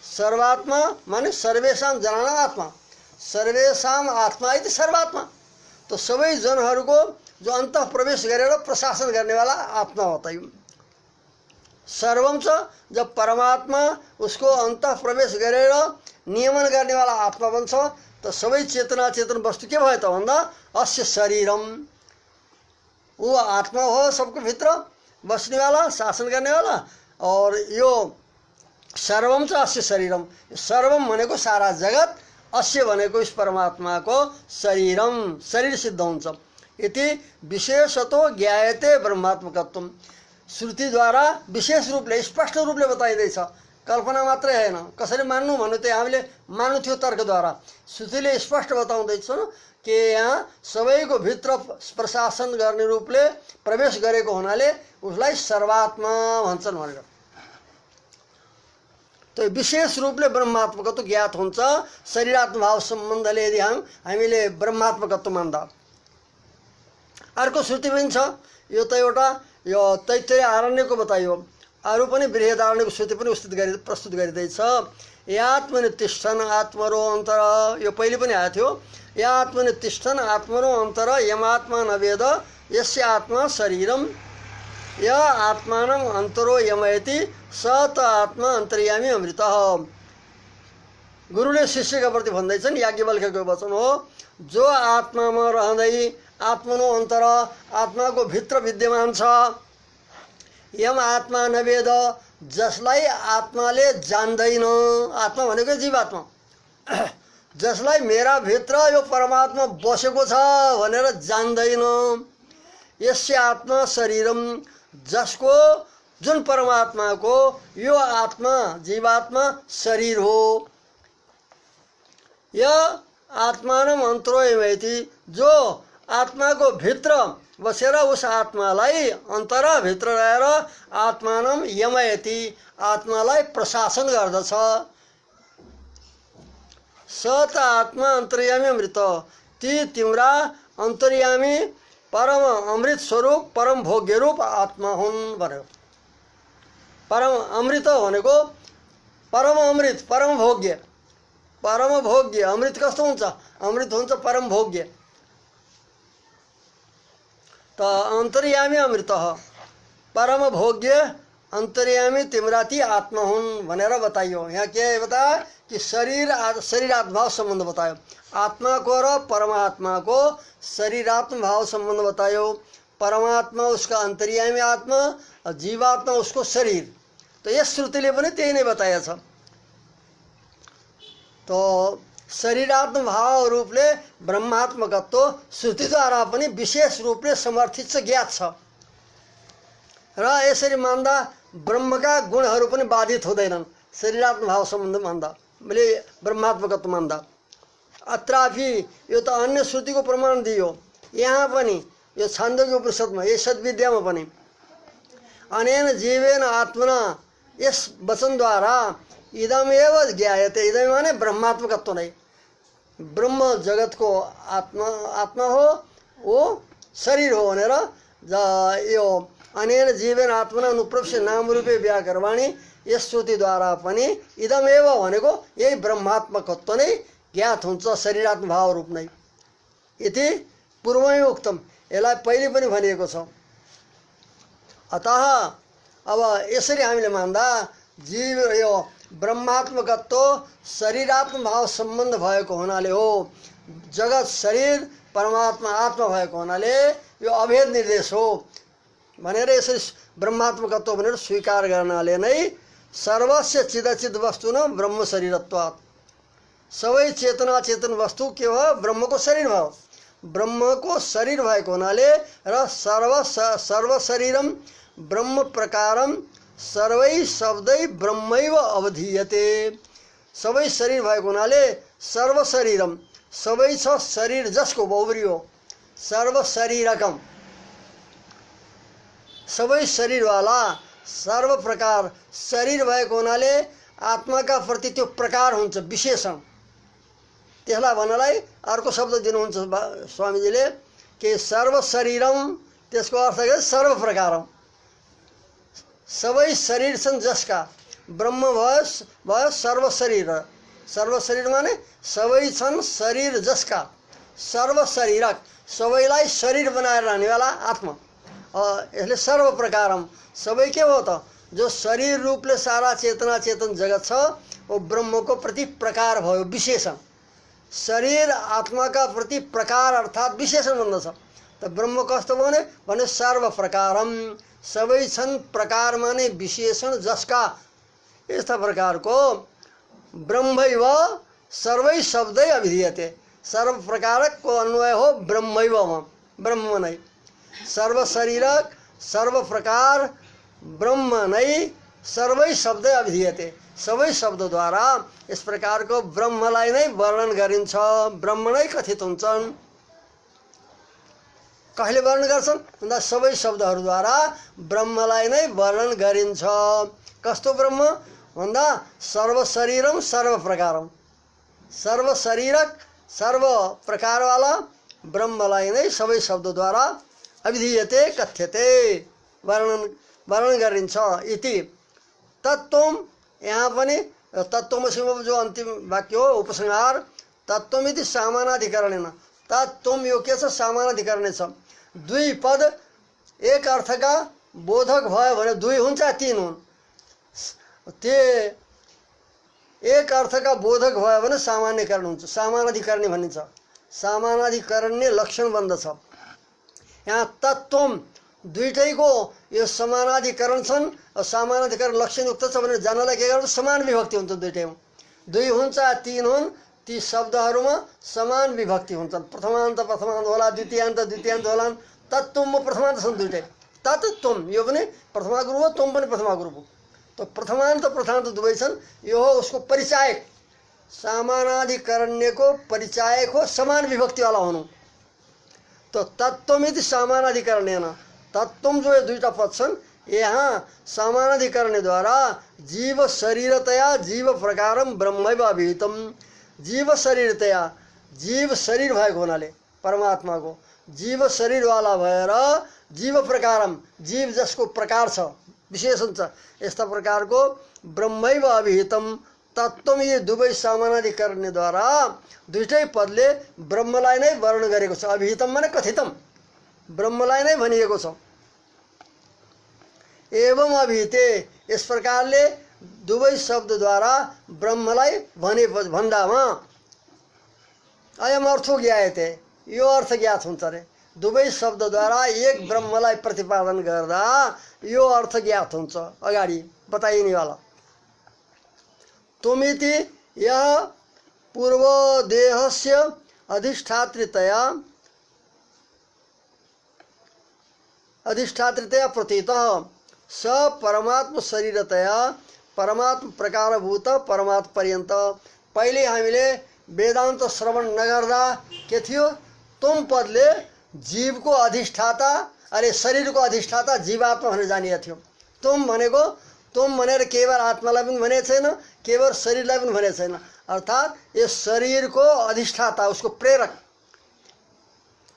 सर्वात्मा माने सर्वेषां जनानाम आत्मा, सर्वेषां आत्मा इति सर्वात्मा। तो सबै जनहरूको जो अन्तः प्रवेश गरेर प्रशासन गर्नेवाला आत्मा होता है। सर्वम च, जब परमात्मा उसको अन्तः प्रवेश गरेर नियमन गर्नेवाला आत्मा बन्छ तो सबै चेतना चेतन वस्तु के भयो त भन्दा अस्य शरीरम, वो आत्मा हो सबको भित्र बस्नेवाला, शासन गर्नेवाला। और यो सर्वम च अस्य शरीरम, सर्वम भनेको सारा जगत, अस्य भनेको इस परमात्मा को शरीरम, शरीर सिद्ध हुन्छ। इति विशेषतो ज्ञायते ब्रह्मात्मकत्वम। श्रुति द्वारा विशेष रूपले स्पष्ट रूपले बताइदैछ, कल्पना मात्रै हैन। कसरी मान्नु भन्नु त हामीले मान्नु थियो तर्कद्वारा। श्रुतिले स्पष्ट बताउँदैछ कि यहाँ सबैको भित्र प्रशासन गर्ने रूपले प्रवेश गरेको हुनाले उसलाई सर्वात्मा भन्छन् भनेर। तो विशेष रूपले ब्रह्मात्मकत्व ज्ञात हुन्छ शरीरात्म भाव सम्बन्धले यदि हामीले ब्रह्मात्मकत्व मान्दा। अर्को श्रुति पनि छ, यो त एउटा यो तैत्तरीय आरण्यको बताइयो। अरू पनि बृहदारण्यको श्रुति पनि प्रस्तुत गरिँदैछ। यात्मनि तिष्ठन् आत्मरो अन्तर, यो पहिले पनि आएको थियो। यात्मनि तिष्ठन् आत्मरो अन्तर यमात्मा नवेद यस्य आत्मा शरीरम य आत्मानं अन्तरो यमयति स त आत्मा अन्तर्यामी अमृतः। गुरुले शिष्यका प्रति भन्दैछन्, याज्ञवल्क्यको वचन हो, जो आत्मामा रहँदै आत्मनो अन्तर, आत्माको भित्र विद्यमान छ, यम आत्मा नवेद, जसलाई आत्माले जान्दैन, आत्मा भनेको जीवात्मा, जसलाई मेरा भित्र यो परमात्मा बसेको छ भनेर जान्दैन, यस्य आत्मा शरीरम, जसको जुन परमात्मा को यो आत्मा जीवात्मा शरीर हो। यह आत्मानम अंतरोयमैति, जो आत्मा को भित्र बसेर उस आत्मालाई अन्तरा भित्र रहेर आत्मानम यमयति, आत्मालाई प्रशासन गर्दछ। स त आत्मा अन्तर्यामी अमृत, ती तिम्रा अन्तर्यामी परम अमृत स्वरूप परम भोग्य रूप आत्मा हुन् भन्यो। परम अमृत भनेको परम अमृत परम भोग्य, परम भोग्य। अमृत कस्तो हुन्छ? अमृत हुन्छ परम भोग्य। त अन्तर्यामी अमृत परम भोग्य अन्तर्यामी तिम्रा ती आत्मा हुन् भनेर बताइयो। यहाँ के बताया कि शरीर शरीरात्म भाव संबंध बतायो। आत्मा को र परमात्मा को शरीरात्म भाव संबंध बतायो। परमात्मा उसका अंतर्यामी आत्मा और जीवात्मा उसको शरीर। तो यस श्रुतिले पनि त्यही नै बताया छ। तो शरीरात्म भाव रूपले ब्रह्मात्मकत्व श्रुतिद्वारा पनि विशेष रूपले समर्थित छ, ज्ञात छ। र यसरी मान्दा ब्रह्मका गुणहरू पनि बाधित हुँदैनन्। शरीरात्म भाव सम्बन्ध मान्दा, मैले ब्रह्मात्मकत्व मान्दा। अत्रापि यो त अन्य श्रुतिको प्रमाण दियो। यहाँ पनि यो छान्दोग्य उपनिषदमा, यस सद्विद्यामा पनि अनेन जीवेन आत्मना, यस वचनद्वारा इदमेव ज्ञायते। इदम माने ब्रह्मात्मकत्व नै, ब्रह्म जगतको आत्मा हो, वो शरीर हो भनेर यो अनेन जीवेन आत्मना अनुप्रवेश नाम रूपे व्याकरवाणी यस श्रुतिद्वारा पनि इदमेव भनेको यही ब्रह्मात्मकत्व नै ज्ञात हुन्छ, शरीरात्म भाव रूप नै। इति पूर्वमै उक्तम, यसलाई पहिले पनि भनिएको छ। अतः अब यसरी हामीले मान्दा जीव यो ब्रह्मात्मकत्व शरीरात्म भाव सम्बन्ध भएको हुनाले हो। जगत शरीर परमात्मा आत्मा भएको हुनाले यो अभेद निर्देश हो भनेर यसरी ब्रह्मात्मकत्व भनेर स्वीकार गर्नाले नै सर्वस्य चिदचिद वस्तु न ब्रह्म शरीरत्वात्, सबै चेतना चेतन वस्तु के हो? ब्रह्मको शरीर भयो। ब्रह्मको शरीर भएको हुनाले र सर्व शरीरम ब्रह्म प्रकारम सर्वै शब्दै ब्रह्मैव अवधीयते। सबै शरीर भएको हुनाले सर्व शरीरम, सबै छ शरीर जसको बहुब्री हो। सर्व शरीरकम, सबै शरीरवाला, सर्व प्रकार शरीर भएको हुनाले आत्माका प्रति त्यो प्रकार हुन्छ, विशेषण। त्यसलाई भन्नलाई अर्को शब्द दिनुहुन्छ स्वामीजीले कि सर्व शरीरम, त्यसको अर्थ के सर्व प्रकारम। सबै शरीर छन् जसका, ब्रह्म भयो सर्व शरीर। सर्व शरीर माने सबै छन् शरीर जसका, सर्व शरीरक, सबैलाई शरीर बनाएर रहनेवाला आत्मा। यसले सर्व प्रकारम, सबै के हो त? जो शरीर रूपले सारा चेतना चेतन जगत छ वो ब्रह्मको प्रति प्रकार भयो, विशेषण। शरीर आत्माका प्रति प्रकार अर्थात् विशेषण भन्दछ। त ब्रह्म कस्तो भने सर्व प्रकारम, सबै छन् प्रकार माने विशेषण जसका। यस्ता प्रकारको ब्रह्मैव सर्वै शब्दै अभिधीयते। सर्व प्रकारको अन्वय हो ब्रह्मैवमा, ब्रह्म नै। सर्व शरीरक सर्व प्रकार ब्रह्म नै सर्वै शब्दै अभिधीयते। सबै शब्दद्वारा यस प्रकारको ब्रह्मलाई नै वर्णन गरिन्छ, ब्रह्म नै कथित हुन्छन्। कहिले वर्णन गर्छन् भन्दा सबै शब्दहरूद्वारा ब्रह्मलाई नै वर्णन गरिन्छ। कस्तो ब्रह्म भन्दा सर्व शरीरम सर्व प्रकारम, सर्व शरीरक सर्व प्रकारवाला ब्रह्मलाई नै सबै शब्दद्वारा अभिधीयते कथ्यते, वर्णन गरिन्छ। इति तत्त्वम, यहाँ पनि तत्त्वमसिमा जो अन्तिम वाक्य हो उपसंहार, तत्त्वमिति सामानाधिकरणेन। तत्त्वम यो के छ? सामानाधिकरण छ। दुई पद एक अर्थका बोधक भयो भने दुई हुन्छ तीन हुन्। त्यो एक अर्थका बोधक भयो भने सामान्यकरण हुन्छ, सामानाधिकरणी भनिन्छ। सामानाधिकरण्य लक्षण बन्दछ। यहाँ तत्त्वम दुईटैको यो समानाधिकरण छन्, समानाधिकरण लक्षण युक्त छ भनेर जानलाई के गर्छ? समान विभक्ति हुन्छ दुईटैमा। दुई हुन्छ तीन हुन्, ती शब्दहरूमा समान विभक्ति हुन्छन्। प्रथमान्त प्रथमान्त होला, द्वितीयान्त द्वितीयान्त होलान्, तत्तुम प्रथमान्त छन् दुईटै। तत् तुम यो पनि प्रथमा गुरु हो, तुम पनि प्रथमा गुरु हो। तो प्रथमान्त प्रथान्त दुवै छन्। यो हो उसको परिचायक, सामानाधिकरण्यको परिचायक हो, समान विभक्तिवाला हुनु। तो तत्त्वमिति सामानाधिकरणेन, तत्त्वम जो ये दुईटा पद छन् यहाँ सामानाधिकरणद्वारा जीव शरीरतया जीव प्रकारम ब्रह्मैव अभिहितम। जीव शरीरतया, जीव शरीर भएको हुनाले परमात्माको जीव शरीरवाला भएर जीव प्रकारम, जीव जसको प्रकार छ, विशेषण छ, यस्ता प्रकारको ब्रह्मैव अभिहितम तत्त्वम, यी दुवै सामानाधिकरणद्वारा दुईटै पदले ब्रह्मलाई नै वर्णन गरेको छ। अभिहितम माने कथितम, ब्रह्मलाई नै भनिएको छ। एवं अभिहिते, यस प्रकारले दुवै शब्दद्वारा ब्रह्मलाई भन्दामा अयम अर्थो ज्ञायते, यो अर्थ ज्ञात हुन्छ रे। दुवै शब्दद्वारा एक ब्रह्मलाई प्रतिपादन गर्दा यो अर्थ ज्ञात हुन्छ, अगाडि बताइनेवाला। तुमिति यह पूर्वदेहस्य अधिष्ठातृतया प्रतीतः स परमात्म शरीरतया परमात्म प्रकारभूत परमात्म पर्यन्त। पहिले हामीले वेदान्त श्रवण नगर्दा के थियो, तुम पदले जीवको अधिष्ठाता, अरे शरीरको अधिष्ठाता जीवात्मा भनेर जानिएको थियो। तुम भनेको, तुम भनेर केवल आत्मालाई पनि भनेको छैन, केवल शरीरलाई पनि भनेको छैन, अर्थात् यस शरीरको अधिष्ठाता, उसको प्रेरक।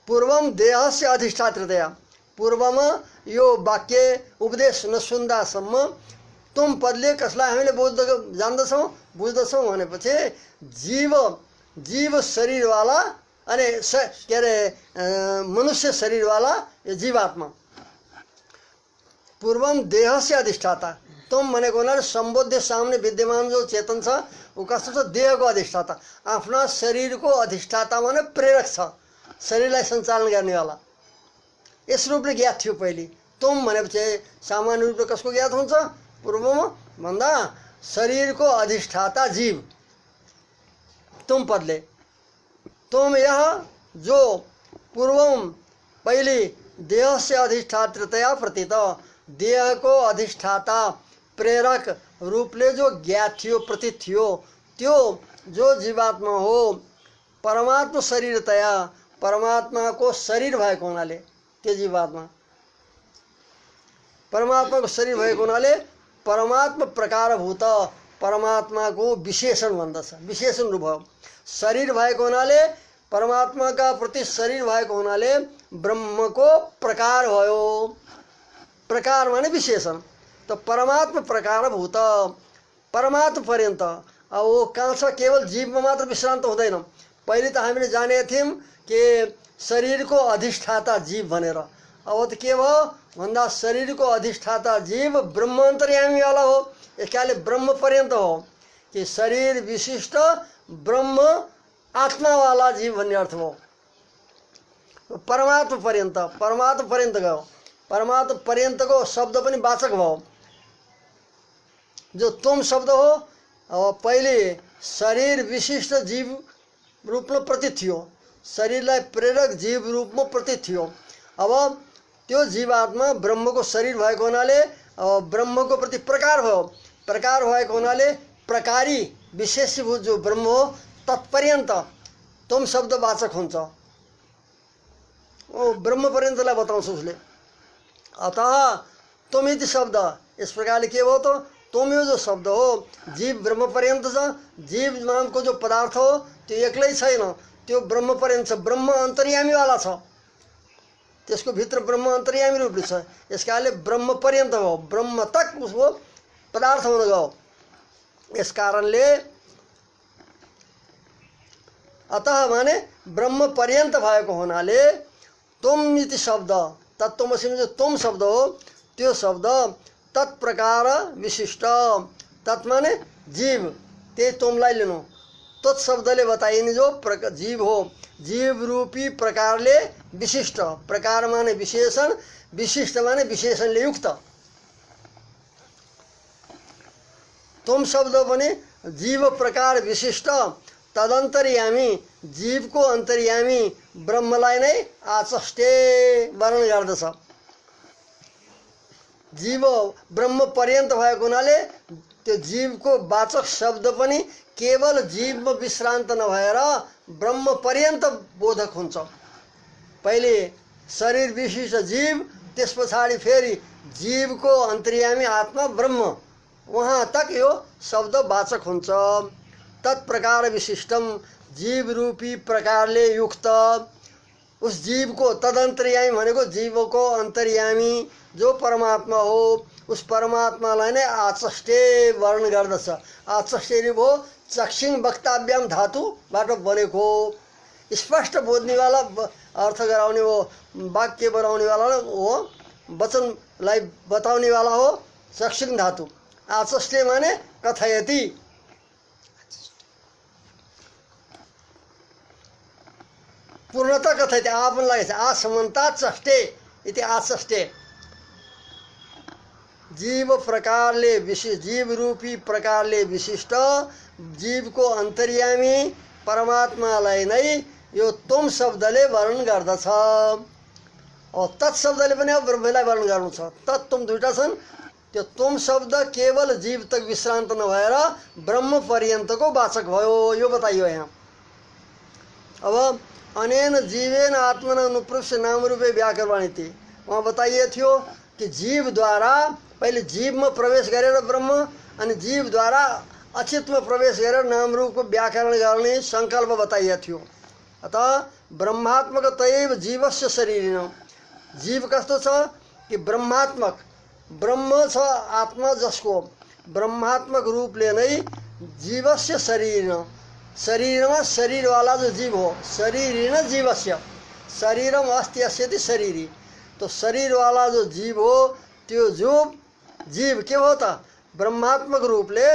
पूर्वम देहस्य अधिष्ठातृतया, पूर्वमा यो वाक्य उपदेश नसुन्दासम्म तुम पदले कसलाई हामीले बुझ्दछौँ भनेपछि जीव शरीरवाला, अनि के अरे मनुष्य शरीरवाला यो जीवात्मा। पूर्वम देहस्य अधिष्ठाता, तुम भनेको हुनाले सम्बोध्य सामने विद्यमान जो चेतन छ ऊ कस्तो छ, देहको अधिष्ठाता। आफ्ना शरीरको अधिष्ठाता माने प्रेरक छ, शरीरलाई सञ्चालन गर्नेवाला। यस रूपले ज्ञात थियो पहिले। तुम भनेपछि सामान्य रूपले कसको ज्ञात हुन्छ, पूर्वमा भन्दा शरीरको अधिष्ठाता जीव, तुम पदले। तुम यह जो पूर्वम पहिले देहस्य अधिष्ठातृतया प्रतीत, देहको अधिष्ठाता प्रेरक रूपले जो ज्ञात थियो, प्रतीत थियो, त्यो जो जीवात्मा हो परमात्मा शरीरतया, परमात्माको शरीर भएको हुनाले त्यो जीवात्मा परमात्माको शरीर भएको हुनाले परमात्मा प्रकारभूत, परमात्माको विशेषण भन्दछ, विशेषण रूप हो। शरीर भएको हुनाले परमात्माका प्रति शरीर भएको हुनाले ब्रह्मको प्रकार भयो। प्रकार माने विशेषण। तो परमात्मा प्रकारभूत, परमात्मा पर्यन्त। अब वो कहाँ छ, केवल जीवमा मात्र विश्रान्त हुँदैन। पहिले त हामीले जानेका थियौँ कि शरीरको अधिष्ठाता जीव भनेर। अब त के भयो भन्दा शरीरको अधिष्ठाता जीव ब्रह्म अन्तर्यामीवाला हो। यसकाले ब्रह्म पर्यन्त हो कि शरीर विशिष्ट ब्रह्म आत्मावाला जीव भन्ने अर्थ हो। परमात्मा पर्यन्त, परमात्मा पर्यन्त गयो। परमात्मा पर्यन्तको शब्द पनि वाचक भयो। जो तुम शब्द हो, अब पहिले शरीर विशिष्ट जीव रूपमा प्रतीत थियो, शरीरलाई प्रेरक जीव रूपमा प्रतीत थियो। अब त्यो जीवात्मा ब्रह्मको शरीर भएको हुनाले ब्रह्मको प्रति प्रकार भयो। प्रकार भएको हुनाले प्रकारी विशेषीभूत जो ब्रह्म हो तत्पर्यन्त तुम शब्द वाचक हुन्छ। ओ ब्रह्म पर्यन्तलाई बताउँछ उसले। अतः तुम इति शब्द इस प्रकारले के भयो त, तुम यो जो शब्द हो जीव ब्रह्म पर्यन्त छ। जीव नामको जो पदार्थ हो त्यो एक्लै छैन, त्यो ब्रह्म पर्यन्त छ। ब्रह्म अन्तर्यामीवाला छ, त्यसको भित्र ब्रह्म अन्तर्यामी रूपले छ। यसकाले ब्रह्म पर्यन्त हो, ब्रह्म तक उसको पदार्थ हुन गयो। यस कारणले अतः माने ब्रह्म पर्यन्त भएको हुनाले तुम इति शब्द, तत्त्वमसिमा जो तुम शब्द हो त्यो शब्द तत्प्रकार विशिष्ट, तत् माने जीव, त्यही तुमलाई लिनु। तत् शब्दले बताइने जो जीव हो, जीव रूपी प्रकारले विशिष्ट। प्रकार माने विशेषण, विशिष्ट माने विशेषणले युक्त। तुम शब्द पनि जीव प्रकार विशिष्ट, तदन्तर्यामी, जीवको अन्तर्यामी ब्रह्मलाई नै आचष्टे वर्णन गर्दछ। जीव ब्रह्म पर्यन्त भएको हुनाले त्यो जीवको वाचक शब्द पनि केवल जीवमा विश्रान्त नभएर ब्रह्म पर्यन्त बोधक हुन्छ। पहिले शरीर विशिष्ट जीव, त्यस पछाडि फेरि जीवको अन्तर्यामी आत्मा ब्रह्म, वहाँ तक यो शब्द वाचक हुन्छ। तत्प्रकार विशिष्टम, जीव रूपी प्रकारले युक्त उस जीवको, तदन्तर्यामी भनेको जीवको अन्तर्यामी जो परमात्मा हो, उस परमात्मालाई नै आचष्टे वर्णन गर्दछ। आचष्टे भयो चक्षिङ वक्तव्यम धातुबाट बनेको हो। स्पष्ट बोल्नेवाला, अर्थ गराउने हो, वाक्य बनाउनेवाला हो, वचनलाई बताउनेवाला हो चक्षिङ धातु। आचष्टे माने कथयति, पूर्णता कथयति, आफूलाई आसमन्ता चष्टे इति आचष्टे। जीव प्रकारले विशिष्ट, जीव रूपी प्रकारले विशिष्ट जीवको अन्तर्यामी परमात्मालाई नै यो तुम शब्दले वर्णन गर्दछ। तत् शब्दले पनि अब ब्रह्मलाई वर्णन गर्नु छ। तत् तुम दुईटा छन्। त्यो तुम शब्द केवल जीव तक विश्रान्त नभएर ब्रह्म पर्यन्तको वाचक भयो, यो बताइयो यहाँ। अब अनेन जीवेन आत्मना अनुप्रविश्य नाम रूपे व्याकरवाणी थी, वहाँ बताइए थियो कि जीवद्वारा पहिले जीवमा प्रवेश गरेर ब्रह्म, अनि जीवद्वारा अचितमा प्रवेश गरेर नाम रूपको व्याकरण गर्ने सङ्कल्प बताइएको थियो। अतः ब्रह्मात्मकतैव जीवस्य शरीरिण, जीव कस्तो छ कि ब्रह्मात्मक, ब्रह्म छ आत्मा जसको ब्रह्मात्मक रूपले नै जीवस्य शरीरिण, शरीरमा शरीरवाला जो जीव हो, शरीरिण जीवस्य, शरीरम अस्ति अस्यति शरीरी, तो शरीरवाला जो जीव हो त्यो जो जीव के हो त ब्रह्मात्मक रूपले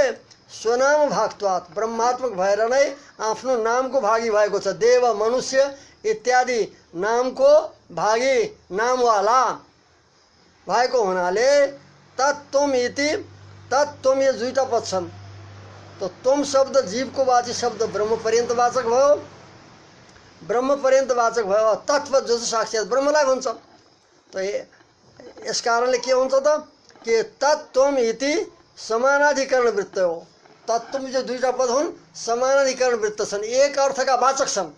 स्वनाम भागत्वात्, ब्रह्मात्मक भएर नै आफ्नो नामको भागी भएको छ। देव, मनुष्य इत्यादि नामको भागी, नामवाला भएको हुनाले तत्त्वम इति, तत्त्वम यो दुईटा पद छन्। तो तुम शब्द जीवको वाची शब्द ब्रह्म पर्यन्त वाचक भयो, ब्रह्म पर्यन्त वाचक भयो। तत्त्व जो चाहिँ साक्षात ब्रह्मलाई भन्छ। तो यस कारणले के हुन्छ त कि तत्त्वम इति समानाधिकरण वृत्त हो। तत्त्वम जो दुईटा पद हुन् समानाधिकरण वृत्त छन्, एक अर्थका वाचक छन्।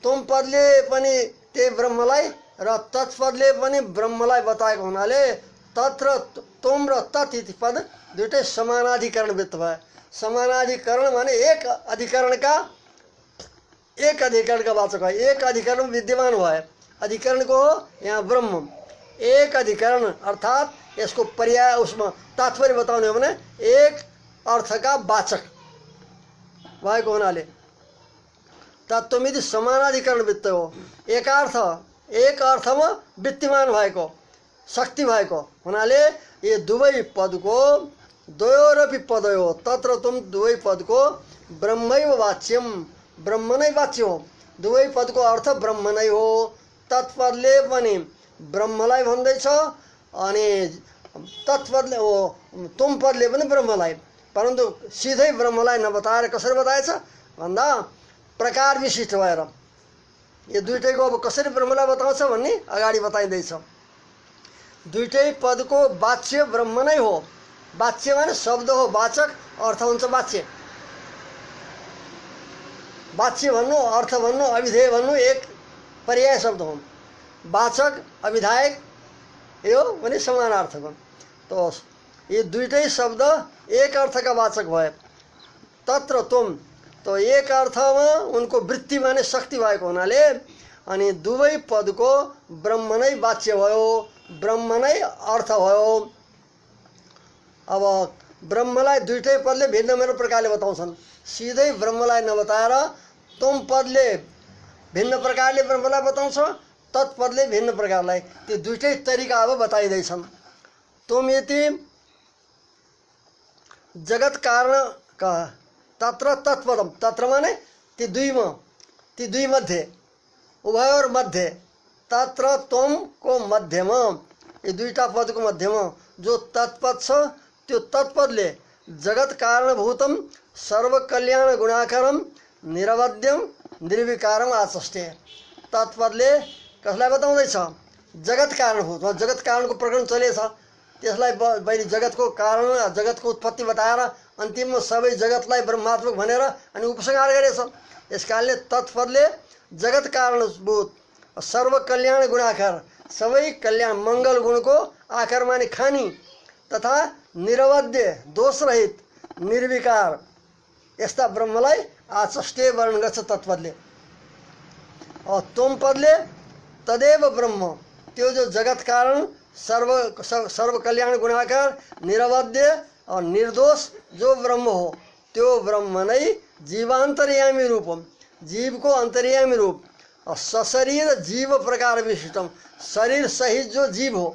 तुम पदले पनि त्यही ब्रह्मलाई र तत्पदले पनि ब्रह्मलाई बताएको हुनाले तत्र तुम र तत् इति पद दुईटै समानाधिकरण वृत्त भयो। समानाधिकरण माने एक अधिकरणका वाचक भयो, एक अधिकरण विद्यमान भयो। अधिकरण को हो यहाँ ब्रह्म, एक अधिकरण अर्थात यसको पर्याय, उसमा तात्पर्य बताउने हो भने एक अर्थका वाचक भएको हुनाले तत्त्वमिति समानाधिकरण वृत्त हो। एक अर्थमा विद्यमान भएको, शक्ति भएको हुनाले ये दुवै पदको द्वयोरपि पदयो तत्र तुम दुवै पदको ब्रह्मैव वाच्यम, ब्रह्म नै वाच्य हो। दुवै पदको अर्थ ब्रह्म नै हो। तत्पदले पनि ब्रह्मलाई भन्दैछ अनि तत्पदले हो, तुम पदले पनि ब्रह्मलाई, परन्तु सिधै ब्रह्मलाई नबताएर कसरी बताएछ भन्दा प्रकार विशिष्ट भएर यो दुईटैको अब कसरी ब्रह्मलाई बताउँछ भन्ने अगाडि बताइँदैछ। दुईटै पदको वाच्य ब्रह्म नै हो। वाच्य माने शब्द हो, वाचक अर्थ हुन्छ वाच्य। वाच्य भन्नु, अर्थ भन्नु, अभिधेय भन्नु एक पर्याय शब्द हुन्। वाचक, अभिधायक यो पनि समानार्थक हुन्। तो ये दुईटै शब्द एक अर्थका वाचक भए। तत्र तुम, तो एक अर्थमा उनको वृत्ति माने शक्ति भएको हुनाले अनि दुवै पदको ब्रह्म नै वाच्य भयो, ब्रह्म नै अर्थ भयो। अब ब्रह्मलाई दुईटै पदले भिन्न भिन्न प्रकारले बताउँछन्। सिधै ब्रह्मलाई नबताएर तुम पदले भिन्न प्रकारले ब्रह्मलाई बताउँछ, तत्पदले भिन्न प्रकारलाई, त्यो दुईटै तरिका अब बताइँदैछन्। तुम यति जगत कारण का तत्र तत्पदम, तत्र माने ती दुई मध्ये, उभयोर मध्य, तत्र तुम को मध्यमा, ये दुईटा पदको मध्यमा जो तत्पद छ त्यो तत्पदले जगत कारणभूतम सर्व कल्याण गुणाकरम निरवध्यम निर्विकारम आचष्टे। तत्पदले कसलाई बताउँदैछ? जगत कारणभूत। जगत कारणको प्रकरण चलेछ, त्यसलाई मैले जगतको कारण जगतको उत्पत्ति बताएर अन्तिममा सबै जगतलाई ब्रह्मात्मक भनेर अनि उपसंहार गरेछ। यस कारणले तत्पदले जगत कारणभूत सर्व कल्याण गुणाकार, सबै कल्याण मङ्गल गुणको आकार माने खानी तथा निरवध्य दोषरहित निर्विकार यस्ता ब्रह्मलाई आचष्टे वर्णन गर्छ तत्पदले। तोम पदले तदेव ब्रह्म, त्यो जो जगत कारण सर्व कल्याण गुणाकार निरवध्य और निर्दोष जो ब्रह्म हो, त्यो ब्रह्म नै जीवान्तर्यामी रूपम, जीव को अंतर्यामी रूप और सशरीर जीव प्रकार विशिष्टम, शरीर सहित जो जीव हो।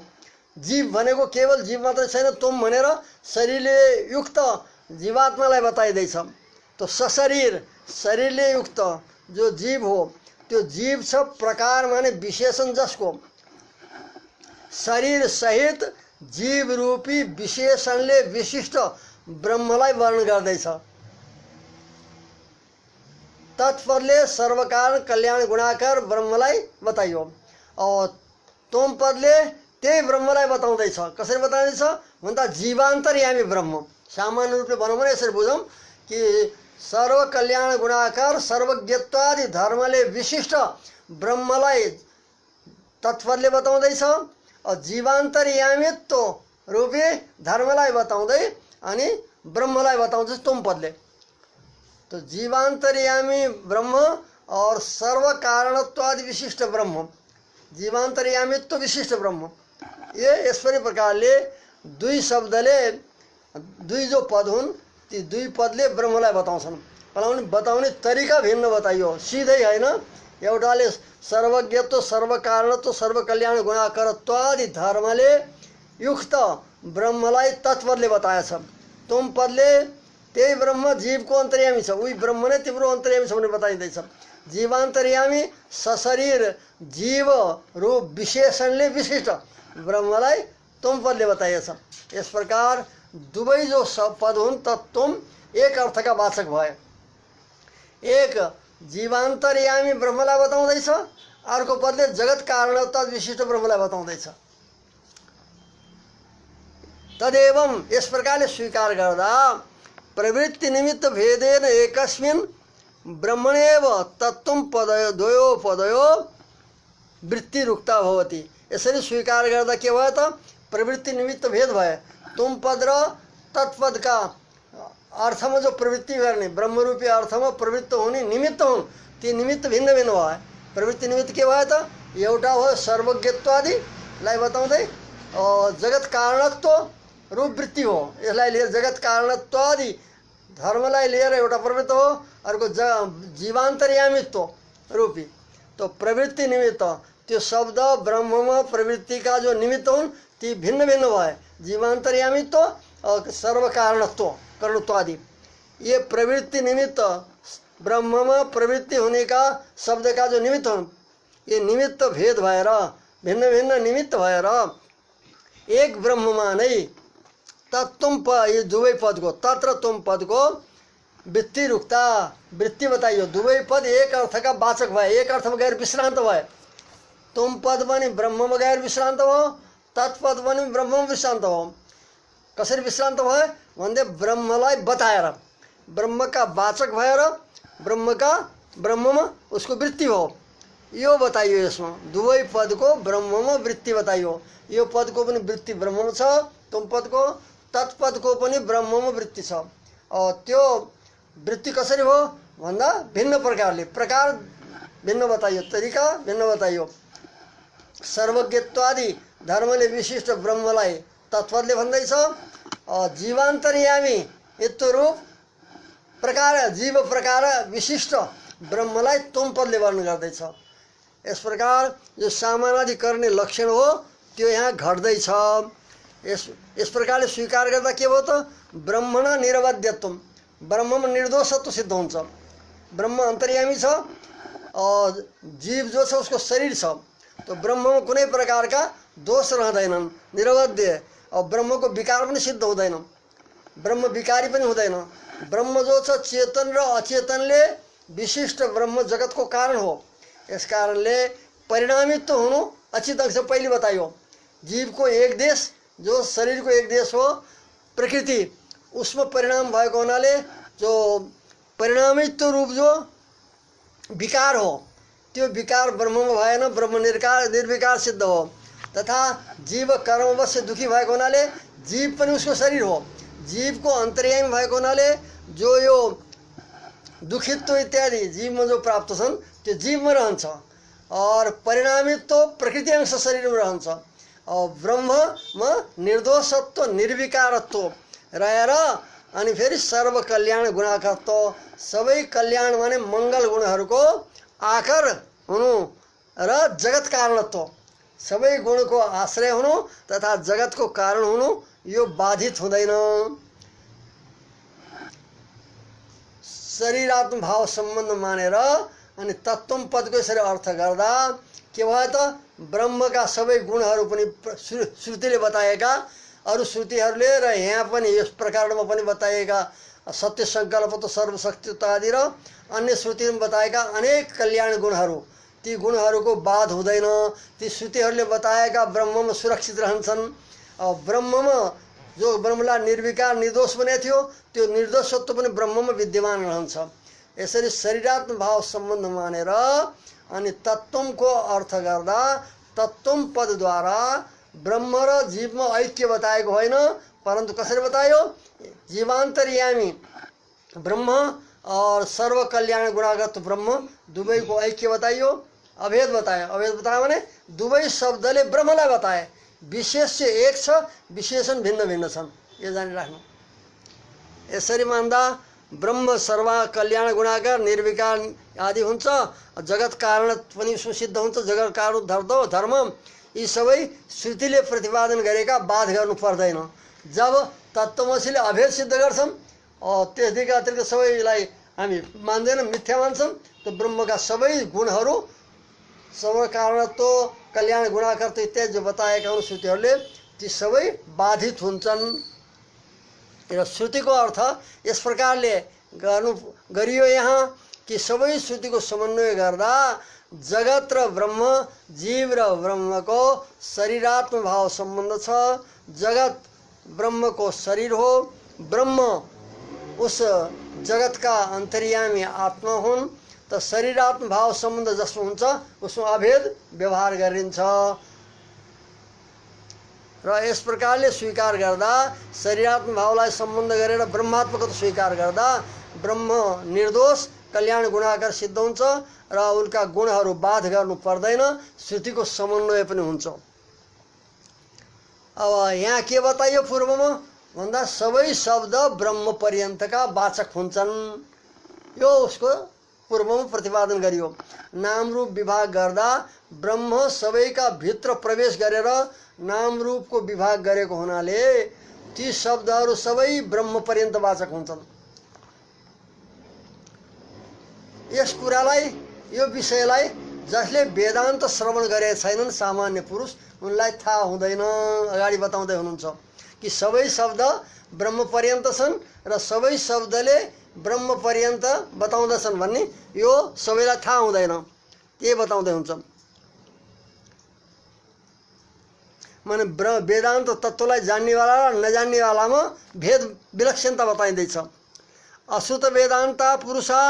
जीव भनेको केवल जीव मात्र छैन, तुम भनेर शरीरले युक्त जीवात्मालाई बताइदैछ। तो सशरीर शरीरले युक्त जो जीव हो, त्यो जीव छ प्रकार माने विशेषण, जसको शरीर सहित जीव रूपी विशेषणले विशिष्ट ब्रह्मलाई वर्णन गर्दैछ। तत्पदले सर्वकारण कल्याण गुणाकार ब्रह्मलाई बताइयो। और तोम पदले त्यही ब्रह्मलाई बताउँदैछ। कसरी बताउँदैछ भन्दा जीवान्तर्यामी ब्रह्म। सामान्य रूपले भनौँ भने यसरी बुझौँ कि सर्व कल्याण गुणाकार सर्वज्ञत्वादि धर्मले विशिष्ट ब्रह्मलाई तत्पदले बताउँदैछ और जीवान्तर्यामित्व रूपी धर्मलाई बताउँदै अनि ब्रह्मलाई बताउँदैछ तोम पदले। तो जीवान्तर्यामी ब्रह्म और सर्व कारणत्वादि विशिष्ट ब्रह्म, जीवान्तर्यामित्व विशिष्ट ब्रह्म, ये यसरी प्रकारले दुई शब्दले दुई जो पद हुन् ती दुई पदले ब्रह्मलाई बताउँछन्। बताउने तरिका भिन्न बताइयो, सिधै हैन। एउटाले सर्वज्ञत्व सर्व कारणत्व सर्व कल्याण गुणाकारत्वादि धर्मले युक्त ब्रह्मलाई तत्पदले बताएछ। तोम पदले त्यही ब्रह्म जीवको अन्तर्यामी छ, उही ब्रह्म नै तिम्रो अन्तर्यामी छ भनेर बताइँदैछ। जीवान्तर्यामी सशरीर जीव रूप विशेषणले विशिष्ट ब्रह्मलाई तोम पदले बताइएछ। यस प्रकार दुवै जो पद हुन् तत्तुम एक अर्थका वाचक भए। एक जीवान्तर्यामी ब्रह्मलाई बताउँदैछ, अर्को पदले जगत कारणत्व विशिष्ट ब्रह्मलाई बताउँदैछ। तदेवम यस प्रकारले स्वीकार गर्दा प्रवृत्ति निमित्त भेदेन एकस्मिन् ब्रह्मणेव तत्त्वं पदयो पदयो वृत्ति रुक्ता भवति। यसरी स्वीकार गर्दा के भयो त प्रवृत्ति निमित्त भेद भयो। तुम पद र तत्पद का अर्थमा जो प्रवृत्ति गर्ने ब्रह्मरूपी अर्थमा प्रवृत्त हुने निमित्त हुन्, ती निमित्त भिन्न भिन्न भयो। प्रवृत्ति निमित्त के भयो त एउटा हो सर्वज्ञत्वादिलाई बताउँदै जगत कारणत्व रूप वृत्ति हो। यसलाई लिएर जगत कारणत्वादि धर्मलाई लिएर एउटा प्रवृत्ति हो, अर्को जीवान्तर्यामित्व रूपी। तो प्रवृत्ति निमित्त त्यो शब्द ब्रह्ममा प्रवृत्ति का जो निमित्त हुन् ती भिन्न भिन्न भए। जीवान्तर्यामित्व और सर्व कारणत्व कर्णत्वादि, ये प्रवृत्ति निमित्त ब्रह्ममा प्रवृत्ति होने का शब्द का जो निमित्त हुन्, ये निमित्त भेद भएर भिन्न भिन्न निमित्त भएर एक ब्रह्ममा नै तत्तुम ये दुवै पद को तत्र तुम पद को वृत्ति रुक्ता वृत्ति बताइयो। दुवै पद एक अर्थका वाचक भए, एक अर्थमा गएर विश्रान्त भए। तुम पद पनि ब्रह्ममा गएर विश्रान्त भयो, तत्पद पनि ब्रह्ममा विश्रान्त भयो। कसरी विश्रान्त भयो भन्दै ब्रह्मलाई बताएर ब्रह्मका वाचक भएर ब्रह्ममा उसको वृत्ति भयो, यो बताइयो। यसमा दुवै पदको ब्रह्ममा वृत्ति बताइयो। यो पदको पनि वृत्ति ब्रह्ममा छ, तुम पदको तत्पदको पनि ब्रह्ममा वृत्ति छ। त्यो वृत्ति कसरी हो भन्दा भिन्न प्रकारले, प्रकार भिन्न बताइयो, तरिका भिन्न बताइयो। सर्वज्ञत्वादि धर्मले विशिष्ट ब्रह्मलाई तत्पदले भन्दैछ। जीवान्तर्यामी इत्वरूप प्रकार जीव प्रकार विशिष्ट ब्रह्मलाई तुम पदले वर्णन गर्दैछ। यस प्रकार जो सामानाधिकरणी लक्षण हो त्यो यहाँ घट्दैछ। यस प्रकारले स्वीकार गर्दा के भयो त ब्रह्मण निरवध्यत्व, ब्रह्ममा निर्दोषत्व सिद्ध हुन्छ। ब्रह्म अन्तर्यामी छ और जीव जो छ उसको शरीर छ, तो ब्रह्ममा कुनै प्रकारका दोष रहँदैनन्, निरवध्य। और ब्रह्म को विकार पनि सिद्ध हुँदैन, ब्रह्म विकारी पनि हुँदैन। ब्रह्म जो छ चेतन र अचेतनले विशिष्ट ब्रह्म जगत को कारण हो। इस कारणले परिणामित्व हुनु अच्छी ढंग से पहले बताइयो। जीव को एक देश, जो शरीर को एक देश हो प्रकृति, उसमें परिणाम भएको हुनाले जो परिणामित्व रूप जो विकार हो त्यो विकार ब्रह्ममा भएन, ब्रह्म निर्विकार सिद्ध हो। तथा जीव कर्मवश दुखी भएको हुनाले जीव पनि उसको शरीर हो। जीव को अन्तर्यामी भएको हुनाले जो यो दुखित्व इत्यादि जीवमा जो प्राप्त छन् त्यो जीवमा रहन्छ और परिणामित्व प्रकृति अंश शरीरमा रहन्छ। और ब्रह्ममा निर्दोषत्व निर्विकारत्व रहेर अनि फेरि सर्व कल्याण गुणाकर्त्व, सबै कल्याण माने मङ्गल गुणहरूको आकर हुनु र जगत कारणत्व, सबै गुणको आश्रय हुनु तथा जगतको कारण हुनु यो बाधित हुँदैन। शरीरात्म भाव सम्बन्ध मानेर अनि तत्त्वम पदको यसरी अर्थ गर्दा के भयो त, ब्रह्मका सबै गुणहरू पनि श्रुतिले बताएका, अरू श्रुतिहरूले र यहाँ पनि यस प्रकारमा पनि बताएका सत्य सङ्कल्प त सर्वशक्तित्व आदि र अन्य श्रुतिमा बताएका अनेक कल्याण गुणहरू, ती गुणहरूको बाध हुँदैन। ती श्रुतिहरूले बताएका ब्रह्ममा सुरक्षित रहन्छन्। ब्रह्ममा जो ब्रह्मलाई निर्विकार निर्दोष बनेको थियो त्यो निर्दोषत्व पनि ब्रह्ममा विद्यमान रहन्छ। यसरी शरीरात्म भाव सम्बन्ध मानेर अनि तत्त्वको अर्थ गर्दा तत्त्वम पदद्वारा ब्रह्म र जीवमा ऐक्य बताएको होइन, परन्तु कसरी बतायो, जीवान्तर्यामी ब्रह्म और सर्व कल्याण गुणागत ब्रह्म दुवैको ऐक्य बताइयो। अभेद बतायो, अभेद बतायो भने दुवै शब्दले ब्रह्मलाई बताए। विशेष चाहिँ एक छ, विशेषण भिन्न भिन्न छन्, यो जानिराख्नु। यसरी मान्दा ब्रह्म सर्व कल्याण गुणाकार निर्विकार आदि हुन्छ, जगत कारण पनि सुसिद्ध हुन्छ। जगत कारण धर्म यी सबै श्रुतिले प्रतिपादन गरेका बाध गर्नु पर्दैन। जब तत्त्वमसीले अभेद सिद्ध गर्छन् त्यसदेखि अतिरिक्त सबैलाई हामी मान्दैनौँ, मिथ्या मान्छौँ, त ब्रह्मका सबै गुणहरू सर्व कारणत्व कल्याण गुणाकर्त्व इत्यादि जो बताएका हुन् श्रुतिहरूले ती सबै बाधित हुन्छन्। र श्रुतिको अर्थ यस प्रकारले गरियो यहाँ कि सबै श्रुतिको समन्वय गर्दा जगत र ब्रह्म, जीव र ब्रह्मको शरीरात्म भाव सम्बन्ध छ। जगत ब्रह्मको शरीर हो, ब्रह्म उस जगतका अन्तर्यामी आत्मा हुन्। त शरीरात्म भाव सम्बन्ध जसमा हुन्छ उसमा अभेद व्यवहार गरिन्छ। र यस प्रकारले स्वीकार गर्दा शरीरात्म भावलाई सम्बन्ध गरेर ब्रह्मात्मकता स्वीकार गर्दा ब्रह्म निर्दोष कल्याण गुणाकार सिद्ध हुन्छ र उनका गुणहरू बाध गर्नु पर्दैन, श्रुतिको समन्वय पनि हुन्छ। अब यहाँ के बताइयो पूर्वमा भन्दा सबै शब्द ब्रह्म पर्यन्तका वाचक हुन्छन्, यो उसको पूर्वमा प्रतिपादन गरियो। नाम रूप विभाग गर्दा ब्रह्म सबैका भित्र प्रवेश गरेर नाम रूपको विभाग गरेको हुनाले ती शब्दहरू सबै ब्रह्म पर्यन्त वाचक हुन्छन्। यस कुरालाई, यो विषयलाई जसले वेदान्त श्रवण गरेका छैनन् सामान्य पुरुष उनलाई थाहा हुँदैन। अगाडि बताउँदै हुनुहुन्छ कि सबै शब्द ब्रह्म पर्यन्त छन् र सबै शब्दले ब्रह्म पर्यन्त बताउँदछन् भन्ने यो सबैलाई थाहा हुँदैन, के बताउँदै हुन्छ। माने वेदान्त तत्त्वलाई जान्नेवाला र नजान्नेवालामा भेद विलक्षणता बताइँदैछ। अश्रुत वेदान्ता पुरुषा,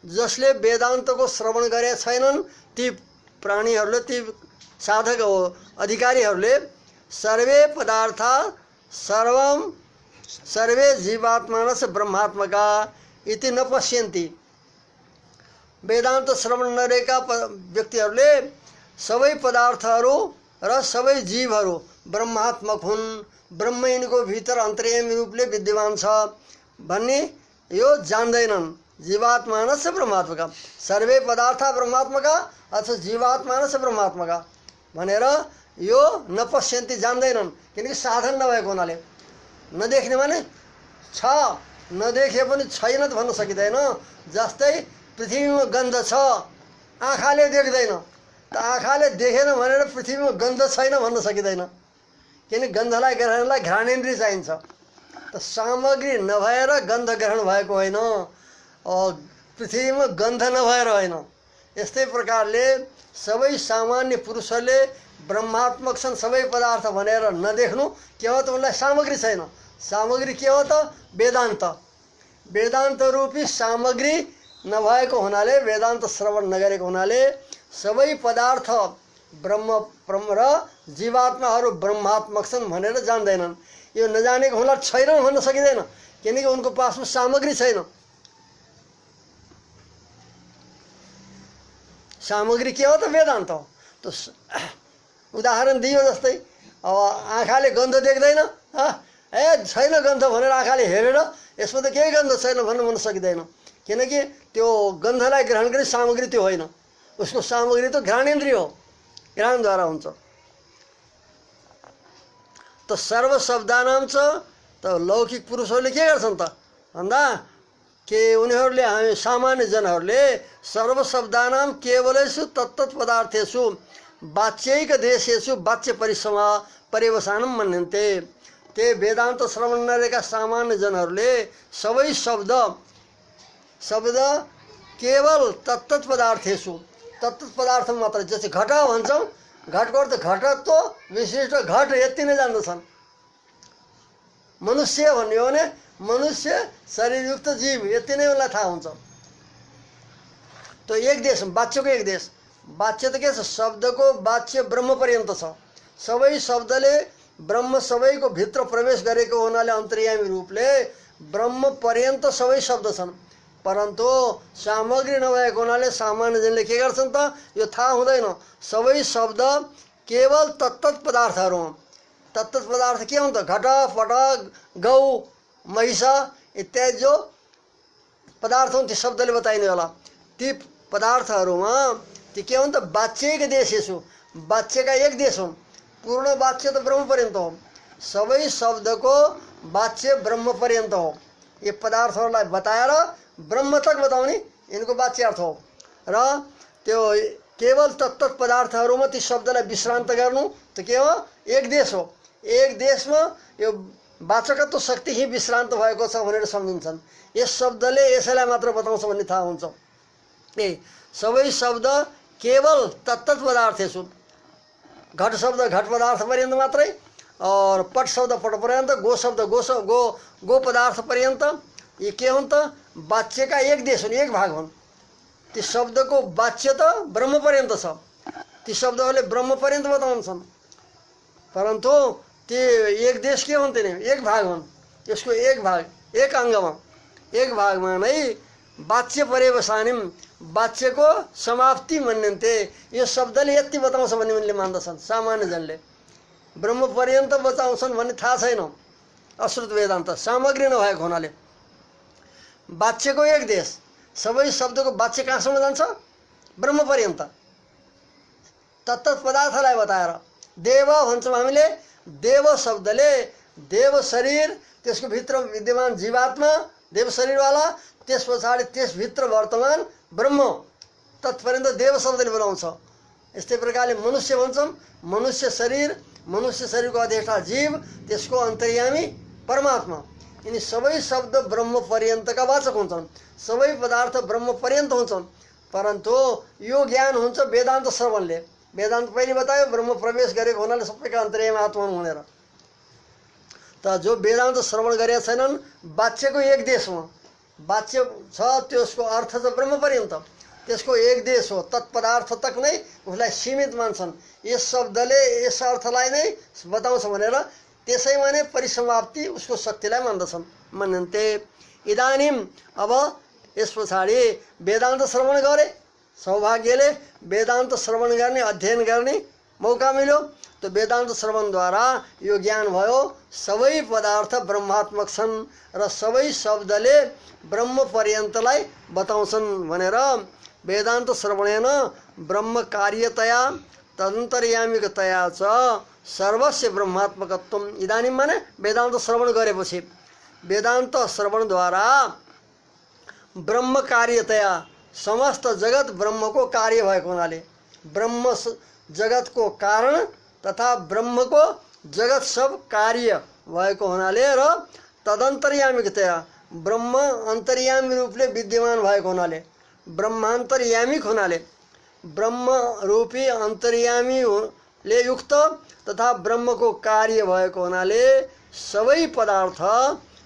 जसले वेदान्तको श्रवण गरेका छैनन् ती प्राणीहरूले, ती साधक अधिकारीहरूले सर्वे पदार्थ सर्वे जीवात्मानस ब्रह्मात्मका इति न पश्यन्ति। वेदान्त श्रवण नगरेका व्यक्तिहरूले सबै पदार्थहरू र सबै जीवहरू ब्रह्मात्मक हुन्, ब्रह्म यिनको भित्र अन्तर्यामी रूपले विद्यमान छ भन्ने यो जान्दैनन्। जीवात्मानस ब्रह्मात्मका, सर्वे पदार्थ ब्रह्मात्मका अथवा जीवात्मानस ब्रह्मात्मका भनेर यो नपश्यन्ति जान्दैनन्, किनकि साधन नभएको हुनाले। नदेख्ने माने छ, नदेखे पनि छैन त भन्न सकिँदैन। जस्तै पृथ्वीमा गन्ध छ, आँखाले देख्दैन, त आँखाले देखेन भनेर पृथ्वीमा गन्ध छैन भन्न सकिँदैन, किनकि गन्धलाई ग्रहणलाई घ्राणेन्द्रिय चाहिन्छ। त सामग्री नभएर गन्ध ग्रहण भएको होइन। पृथ्वीमा गन्ध नभएर होइन। यस्तै प्रकारले सबै सामान्य पुरुषहरूले ब्रह्मात्मक छन् सबै पदार्थ भनेर नदेख्नु के हो त? उनलाई सामग्री छैन। सामग्री के हो त? वेदान्त। वेदान्त रूपी सामग्री नभएको हुनाले, वेदान्त श्रवण नगरेको हुनाले सबै पदार्थ ब्रह्म र जीवात्माहरू ब्रह्मात्मक छन् भनेर जान्दैनन्। यो नजानेको हुनाले छैनन् भन्न सकिँदैन, किनकि उनको पासमा सामग्री छैन। सामग्री के हो त? वेदान्त हो। त उदाहरण दियो जस्तै अब आँखाले गन्ध देख्दैन, ए छैन गन्ध भनेर आँखाले हेरेर यसमा त केही गन्ध छैन भन्न सकिँदैन, किनकि त्यो गन्धलाई ग्रहण गर्ने सामग्री त्यो होइन। उसको सामग्री त घ्राणेन्द्रिय हो, घ्राणद्वारा हुन्छ। त सर्व शब्दानाम छ त लौकिक पुरुषहरूले के गर्छन् त भन्दा के उनीहरूले हामी सामान्य जनहरूले सर्व शब्दानाम केवलेषु तत्तत् पदार्थेषु वाच्यैक देशेषु वाच्य परिवसानम मन्यन्ते। ते वेदान्त श्रवण नगरेका सामान्य जनहरूले सबै शब्द केवल तत्तत् पदार्थेषु, तत्तत् पदार्थ मात्र, जस्तै घट भन्छौँ, घटको अर्थ घटत्व विशिष्ट घट यति नै जान्दछन्। मनुष्य भन्ने हो भने मनुष्य शरीरयुक्त जीव यति नै उनलाई थाहा हुन्छ। त एक देश, वाच्यको एक देश। वाच्य त के छ? शब्दको वाच्य ब्रह्म पर्यन्त छ। सबै शब्दले ब्रह्म सबैको भित्र प्रवेश गरेको हुनाले अन्तर्यामी रूपले ब्रह्म पर्यन्त सबै शब्द छन्। परन्तु सामग्री नभएको हुनाले सामान्यजनले के गर्छन् त? यो थाहा हुँदैन। सबै शब्द केवल तत्तत् पदार्थहरू हुन्। तत्तत् पदार्थ के हुन् त? घट पट गौ महिष इत्यादि जो पदार्थ हुन् ती शब्दले बताइने होला। ती पदार्थहरूमा ती के हुन् त? वाच्यैक देशेषु, वाच्यका एक देश हुन्। पूर्ण वाच्य त ब्रह्म पर्यन्त हो। सबै शब्दको वाच्य ब्रह्म पर्यन्त हो। ये पदार्थहरूलाई बताएर ब्रह्म तक बताउने यिनको वाच्य अर्थ हो। र त्यो केवल तत्तत् पदार्थहरूमा ती शब्दलाई विश्रान्त गर्नु त के हो? एक देश हो। एक देशमा यो वाचकत्व शक्ति ही विश्रान्त भएको छ भनेर सम्झिन्छन्। यस शब्दले यसैलाई मात्र बताउँछ भन्ने थाहा हुन्छ। सबै शब्द केवल तत्तत् पदार्थेषु, घट शब्द घट पदार्थ पर्यन्त मात्रै, और पट शब्द पट पर्यन्त, गो शब्द गो पदार्थ पर्यन्त, ये के हुन् त? वाच्यका एक देश हुन्, एक भाग हुन्। ती शब्दको वाच्य त ब्रह्म पर्यन्त छ। ती शब्दहरूले ब्रह्म पर्यन्त बताउँछन्, परन्तु ती एक देश के हुन्? तिनी एक भाग हुन्। यसको एक भाग, एक अङ्गमा, एक भागमा नै वाच्य पर्यवसानिम, वाच्यको समाप्ति मन्यन्ते। यो शब्दले यति बताउँछ भन्ने उनले मान्दछन्। सामान्यजनले ब्रह्म पर्यन्त बताउँछन् भन्ने थाहा छैन। अश्रुत वेदान्त सामग्री नभएको हुनाले वाच्यको एक देश, सबै शब्दको वाच्य कहाँसम्म जान्छ? ब्रह्म पर्यन्त। तत्तत् पदार्थलाई बताएर देव भन्छौँ हामीले। देव शब्दले देव शरीर, त्यसको भित्र विद्यमान जीवात्मा देव शरीरवाला, त्यस पछाडि त्यसभित्र वर्तमान ब्रह्म, तत्पर्यन्त देव शब्दले बोलाउँछ। यस्तै प्रकारले मनुष्य भन्छौँ। मनुष्य शरीरको अधिष्ठा जीव, त्यसको अन्तर्यामी परमात्मा। यिनी सबै शब्द ब्रह्म पर्यन्तका वाचक हुन्छन्। सबै पदार्थ ब्रह्म पर्यन्त हुन्छन्। परन्तु यो ज्ञान हुन्छ वेदान्त श्रवणले। वेदान्त पहिले बतायो ब्रह्म प्रवेश गरेको हुनाले सबैका अन्तर्यामी आत्मा भनेर। त जो वेदान्त श्रवण गरेका छैनन्, वाच्यको एक देशमा वाच्य छ, त्यसको अर्थ छ ब्रह्म पर्यन्त, त्यसको एक देश हो। तत्पदार्थ तक नै उसलाई सीमित मान्छन्। यस शब्दले यस अर्थलाई नै बताउँछ भनेर त्यसैमा नै परिसमाप्ति उसको शक्तिलाई मान्दछन्। मन्यन्ते। इदानीम अब यस पछाडि वेदान्त श्रवण गरे, सौभाग्यले वेदान्त श्रवण गर्ने, अध्ययन गर्ने मौका मिल्यो। त वेदान्त श्रवणद्वारा यो ज्ञान भयो सबै पदार्थ ब्रह्मात्मक छन् र सबै शब्दले ब्रह्म पर्यन्तलाई बताउँछन् भनेर वेदान्त श्रवणेन ब्रह्म कार्यतया तदन्तर्यामिकतया च सर्वस्य ब्रह्मात्मकत्वम। इदानीं माने वेदान्त श्रवण गरेपछि, वेदान्त श्रवणद्वारा ब्रह्म कार्यतया, समस्त जगत ब्रह्मको कार्य भएको हुनाले, ब्रह्म जगतको कारण तथा ब्रह्मको जगत सब कार्य भएको हुनाले र तदन्तर्यामिकतया ब्रह्म अन्तर्यामी रूपले विद्यमान भएको हुनाले, ब्रह्मान्तर्यामिक हुनाले, ब्रह्म रूपी अन्तर्यामीले युक्त तथा ब्रह्मको कार्य भएको हुनाले सबै पदार्थ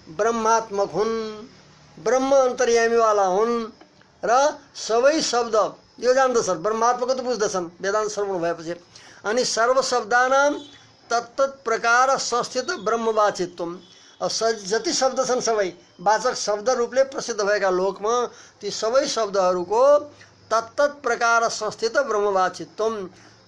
ब्रह्मात्मक हुन्, ब्रह्म अन्तर्यामीवाला हुन् र सबै शब्द यो जान्दछन्, ब्रह्मात्मक त बुझ्दछन् वेदान्त श्रवण भएपछि। अनि सर्व शब्दानाम तत्तत् प्रकार संस्थित ब्रह्मवाचित्वम, जति शब्द छन् सबै वाचक शब्द रूपले प्रसिद्ध भएका लोकमा ती सबै शब्दहरूको तत्तत् प्रकार संस्थित ब्रह्मवाचित्वम,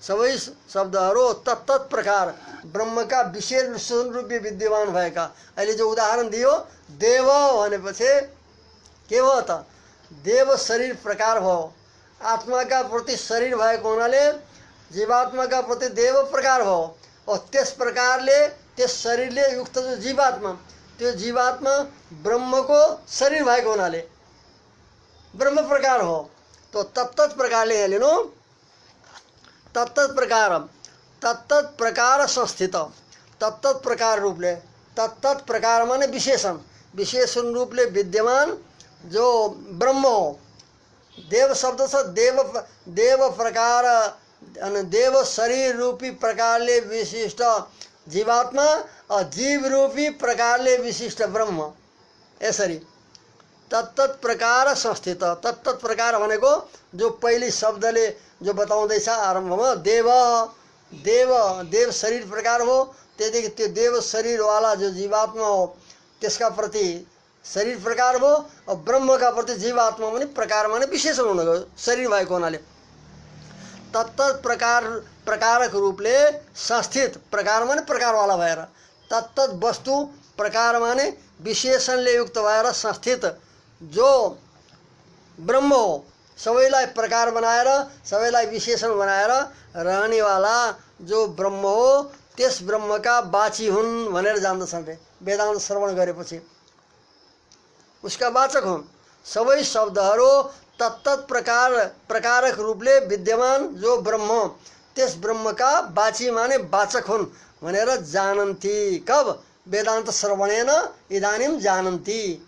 सबै शब्दहरू तत्तत् प्रकार ब्रह्मका विशेष रूपले विद्यमान भएका। अहिले जो उदाहरण दियो देव भनेपछि के भयो त, देव शरीर प्रकार भयो, आत्माका प्रति शरीर भएको हुनाले जीवात्माका प्रति देव प्रकार भयो। और त्यस प्रकारले त्यस शरीरले युक्त जो जीवात्मा, त्यो जीवात्मा ब्रह्मको शरीर भएको हुनाले ब्रह्म प्रकार हो। तो तत्तत् प्रकारले यहाँ लिनु, तत्तत् प्रकार संस्थित, तत्तत् प्रकार रूपले, तत्तत् प्रकार माने विशेषण, विशेषण रूपले विद्यमान जो ब्रह्म हो। देव शब्द छ, देव प्रकार अनि देव शरीर रूपी प्रकारले विशिष्ट जीवात्मा और जीव रूपी प्रकारले विशिष्ट ब्रह्म, यसरी तत्तत् प्रकार संस्थित। तत्तत् प्रकार भनेको जो पहिले शब्दले जो बताउँदैछ आरम्भमा देव, देव शरीर प्रकार हो, त्यहाँदेखि त्यो देव शरीरवाला जो जीवात्मा हो त्यसका प्रति शरीर प्रकार हो, और ब्रह्मका प्रति जीवात्मा पनि प्रकार माने विशेषण हुन गयो, शरीर भएको हुनाले तत्तत् प्रकार प्रकारक रूपले संस्थित, प्रकार माने प्रकारवाला भएर, तत्तत् वस्तु प्रकार माने विशेषणले युक्त भएर संस्थित जो ब्रह्म हो, सबैलाई प्रकार बनाएर सबैलाई विशेषण बनाएर रहनेवाला जो ब्रह्म हो त्यस ब्रह्मका वाची हुन् भनेर जान्दछन् रे वेदान्त श्रवण गरेपछि। उसका वाचक हुन्, सबै शब्दहरू तत्तत् प्रकारक रूपले विद्यमान जो ब्रह्म त्यस ब्रह्मका वाची माने वाचक हुन् भनेर जानन्ति। कब? वेदान्त श्रवणेन इदानीं जानन्ति।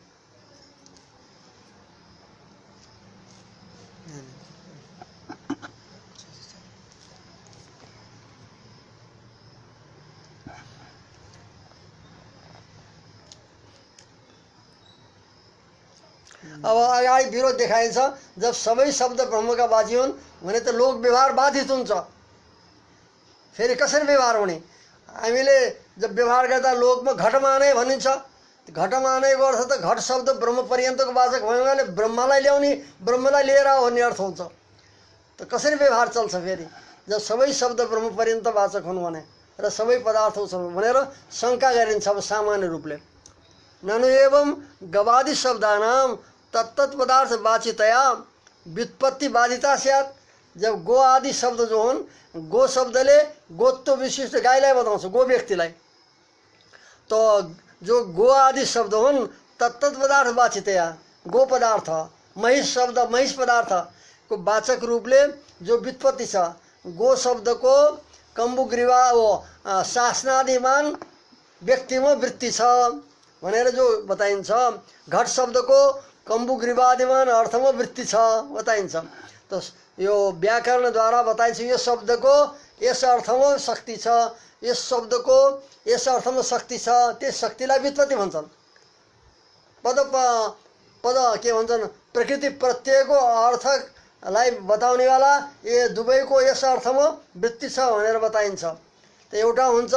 अब अगाडि विरोध देखाइन्छ, जब सबै शब्द ब्रह्मका वाची हुन् भने त लोक व्यवहार बाधित हुन्छ। फेरि कसरी व्यवहार हुने? हामीले जब व्यवहार गर्दा लोकमा घटमाने भनिन्छ, घटमानेको अर्थ त घट शब्द ब्रह्म पर्यन्तको वाचक भयो भने ब्रह्मलाई ल्याउने, ब्रह्मलाई लिएर आओ भन्ने अर्थ हुन्छ। त कसरी व्यवहार चल्छ फेरि जब सबै शब्द ब्रह्म पर्यन्त वाचक हुन् भने र सबै पदार्थ छन् भनेर शङ्का गरिन्छ। अब सामान्य रूपले ननु एवं गवादि शब्दानाम तत्तत् पदार्थ वाचितया व्युत्पत्ति बाधिता स्यात्। जब गो आदि शब्द जो हुन्, गो शब्दले गोत्व विशिष्ट गाईलाई बताउँछ, गो व्यक्तिलाई। तो जो गो आदि शब्द हुन् तत्तत् पदार्थ वाचितया, गो पदार्थ, महिष शब्द महिष पदार्थको वाचक रूपले जो व्युत्पत्ति छ, गो शब्दको कम्बुग्रीवा शासनादिमान व्यक्तिमा वृत्ति छ भनेर जो बताइन्छ। घट शब्दको कम्बुग्रीवादिमान अर्थमा वृत्ति छ बताइन्छ। तो यो व्याकरणद्वारा बताइन्छ यो शब्दको यस अर्थमा शक्ति छ, यस शब्दको यस अर्थमा शक्ति छ, त्यस शक्तिलाई व्युत्पत्ति भन्छन्। पद के भन्छन्? प्रकृति प्रत्ययको अर्थलाई बताउनेवाला यो दुवैको यस अर्थमा वृत्ति छ भनेर बताइन्छ। त एउटा हुन्छ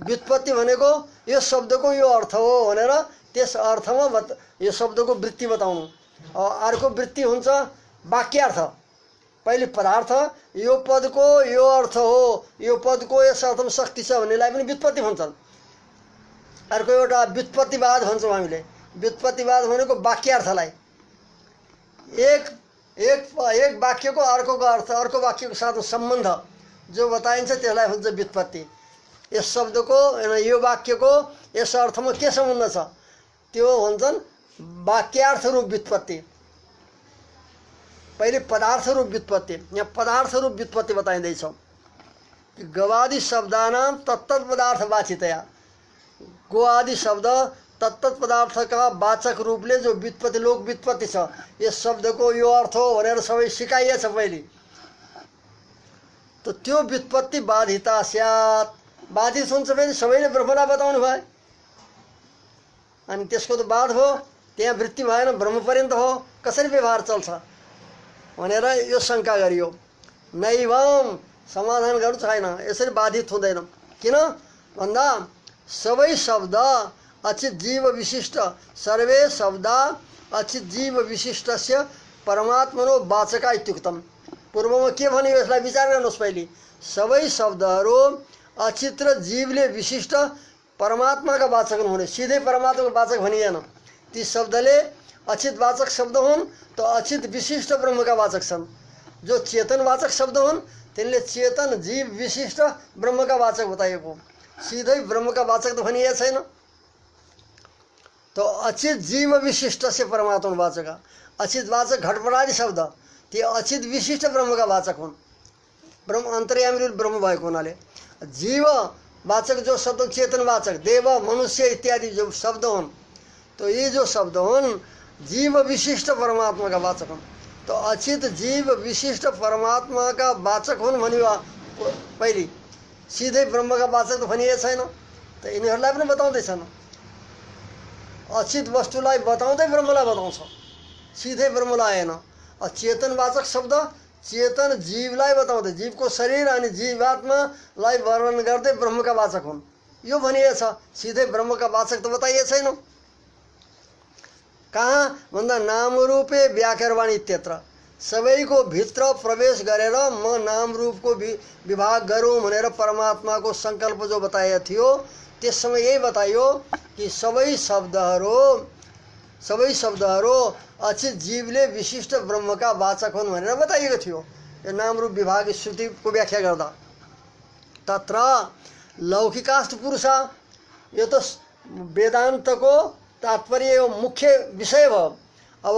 व्युत्पत्ति भनेको यो शब्दको यो अर्थ हो भनेर त्यस अर्थमा यो शब्दको वृत्ति बताउनु। अर्को वृत्ति हुन्छ वाक्यार्थ। पहिले पदार्थ, यो पदको यो अर्थ हो, यो पदको यस अर्थमा शक्ति छ भन्नेलाई पनि व्युत्पत्ति भन्छन्। अर्को एउटा व्युत्पत्तिवाद भन्छौँ हामीले। व्युत्पत्तिवाद भनेको वाक्यार्थलाई, एक वाक्यको अर्कोको अर्थ, अर्को वाक्यको साथ सम्बन्ध जो बताइन्छ त्यसलाई भन्छ व्युत्पत्ति। यस शब्दको यो वाक्यको यस अर्थमा के सम्बन्ध छ त्यो भन्छन् वाक्यार्थ रूप व्युत्पत्ति। पहिले पदार्थ रूप व्युत्पत्ति, यहाँ पदार्थ रूप व्युत्पत्ति बताइँदैछ। गवादि शब्दानाम तत्तत् पदार्थ वाचितया, गो आदि शब्द तत्त पदार्थका वाचक रूपले जो व्युत्पत्ति लोक व्युत्पत्ति छ, यस शब्दको यो अर्थ हो भनेर सबै सिकाइएछ पहिले। त त्यो व्युत्पत्ति बाधिता स्यात्, बाधित हुन्छ भने सबैले ब्रह्मलाई बताउनु भयो अनि त्यसको त बाध हो, त्यहाँ वृत्ति भएन, ब्रह्म पर्यन्त हो, कसरी व्यवहार चल्छ भनेर यो शङ्का गरियो। नैवम, समाधान गर्नु छैन, यसरी बाधित हुँदैन। किन भन्दा सबै शब्द अचित जीव विशिष्ट, सर्वे शब्द अचित जीव विशिष्टस्य परमात्मनो वाचका इत्युक्तम। पूर्वमा के भन्यो यसलाई विचार गर्नुहोस् पहिले। सबै शब्दहरू अचित र जीवले विशिष्ट परमात्माका वाचक हुने, सिधै परमात्माको वाचक भनिएन। ती शब्दले अचित वाचक शब्द हुन् त अचित विशिष्ट ब्रह्मका वाचक छन्। जो चेतन वाचक शब्द हुन् तिनले चेतन जीव विशिष्ट ब्रह्मका वाचक बताइएको, सिधै ब्रह्मका वाचक त भनिए छैन। तो अचित जीव विशिष्ट से परमात्मा वाचक, अचित वाचक घटपटादि शब्द ती अचित विशिष्ट ब्रह्मका वाचक हुन्। ब्रह्म अन्तर्यामी ब्रह्म भएको हुनाले जीव वाचक जो शब्द चेतन वाचक, देव मनुष्य इत्यादि जो शब्द हुन्, तो ये जो शब्द हुन् जीव विशिष्ट परमात्मा का वाचक हुन्। तो अचित जीव विशिष्ट परमात्मा का वाचक हुन् भन्यो पहिले, सिधै ब्रह्म का वाचक त भनिए छैन। त यिनीहरूलाई पनि बताउँदैछन्, अचित वस्तुलाई बताउँदै ब्रह्मलाई बताउँछ, सिधै ब्रह्मलाई आएन। चेतन वाचक शब्द चेतन जीवलाई बताउँदै, जीवको शरीर अनि जीवात्मालाई वर्णन गर्दै ब्रह्मका वाचक हुन्, यो भनिएछ। सिधै ब्रह्मका वाचक त बताइए छैन। कहाँ भन्दा नाम रूपे व्याकरवाणी इत्यत्र, सबैको भित्र प्रवेश गरेर म नाम रूपको विभाग गरौँ भनेर परमात्माको सङ्कल्प जो बताएको थियो, त्यस समय यही बताइयो कि सबै शब्दहरू अचित जीवले विशिष्ट ब्रह्मका वाचक हुन् भनेर बताइएको थियो। यो नाम रूप विभाग श्रुतिको व्याख्या गर्दा तत्र लौकिकास्त पुरुष, यो त वेदान्तको तात्पर्य यो मुख्य विषय भयो। अब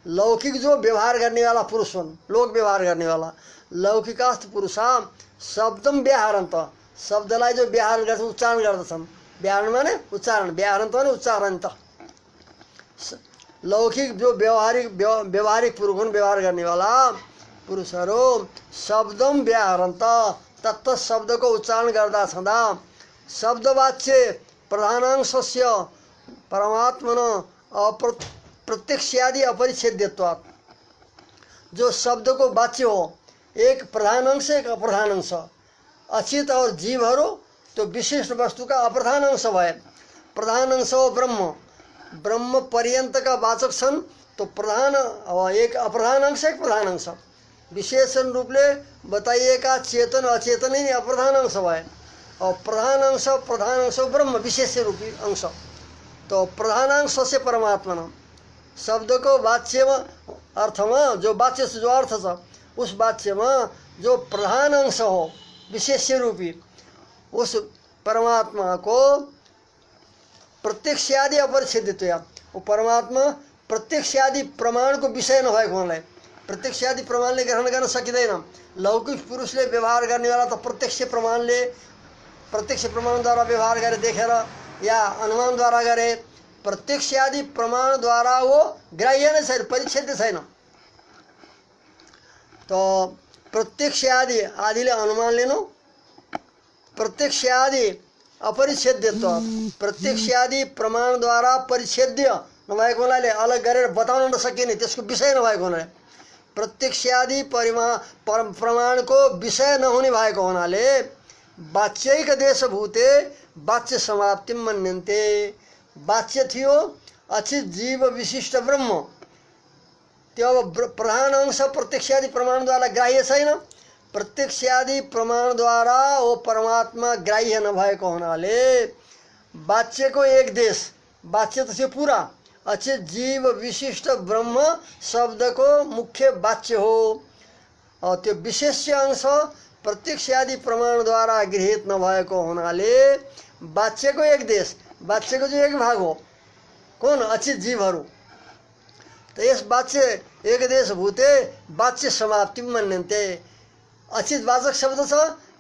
लौकिक जो व्यवहार गर्नेवाला पुरुष हुन्, लोक व्यवहार गर्नेवाला लौकिकास्त पुरुष शब्दम व्याहरन्त, शब्दलाई जो व्याहरण गर्छ उच्चारण गर्दछन्। व्याहरण माने उच्चारण, व्याहरण माने उच्चारण। त लौकिक जो व्यवहारिक पुरुष हुन्, व्यवहार गर्नेवाला पुरुषहरू शब्दम व्याहरन्त, तत्त शब्दको उच्चारण गर्दा छँदा शब्दवाच्य प्रधानांशस्य परमात्मन प्रत्यक्षादि अपरिच्छेद्यत्वात्, जो शब्द को वाच्य हो, एक प्रधान अंश एक अप्रधान अंश, अचित और जीवहरू तो विशिष्ट वस्तु का अप्रधान अंश भए। प्रधान अंश हो ब्रह्म, ब्रह्म पर्यंत का वाचक छन्, तो प्रधान एक अप्रधान अंश एक प्रधान अंश, विशेषण रूपले बताइएका चेतन अचेतन ही अप्रधान अंश भए। और प्रधान अंश ब्रह्म विशेष रूपी अंश। तो प्रधानांश से परमात्मा शब्द को वाच्य अर्थ में, जो वाच्य से जो अर्थ छ उस वाच्य में जो प्रधान अंश हो विशेष रूपी, उस परमात्मा को प्रत्यक्षादि अपरिच्छेदित्व, वो परमात्मा प्रत्यक्षादि प्रमाण को विषय नभएको हुनाले प्रत्यक्षादि प्रमाणले ग्रहण गर्न सकिँदैन। लौकिक पुरुषले व्यवहार गर्नेवाला त प्रत्यक्ष प्रमाणद्वारा व्यवहार गरे देखेर या अनुमान द्वारा गरे, प्रत्यक्ष आदि प्रमाण द्वारा वो ग्राह्य नै छैन, परिच्छेद्य छैन। तो प्रत्यक्ष आदिले अनुमान लिनु, प्रत्यक्ष आदि अपरिच्छेद्यत्व, प्रत्यक्ष आदि प्रमाण द्वारा परिच्छेद्य नभएको हुनाले अलग गरेर बताउन नसकिने, त्यसको विषय नभएको हुनाले प्रत्यक्ष आदि प्रमाणको विषय नहुने भएको हुनाले वाच्यैक देशभूते वाच्य समाप्ति मन्यन्ते। वाच्य थियो अचित जीव विशिष्ट ब्रह्म, त्यो अब प्रधान अंश प्रत्यक्षादि प्रमाणद्वारा ग्राह्य छैन। प्रत्यक्षादि प्रमाणद्वारा वो परमात्मा ग्राह्य नभएको हुनाले वाच्यको एक देश, वाच्य त थियो पुरा, अचित जीव विशिष्ट ब्रह्म शब्दको मुख्य वाच्य हो। और त्यो विशेष्य अंश प्रत्यक्षादि प्रमाणद्वारा गृहीत नभएको हुनाले वाच्यको एक देश, वाच्यको जो एक भाग हो, कौन अचित जीवहरू, तो यस वाच्य एक देश भूते वाच्य समाप्ति मन्यन्ते। अचित वाचक शब्द छ,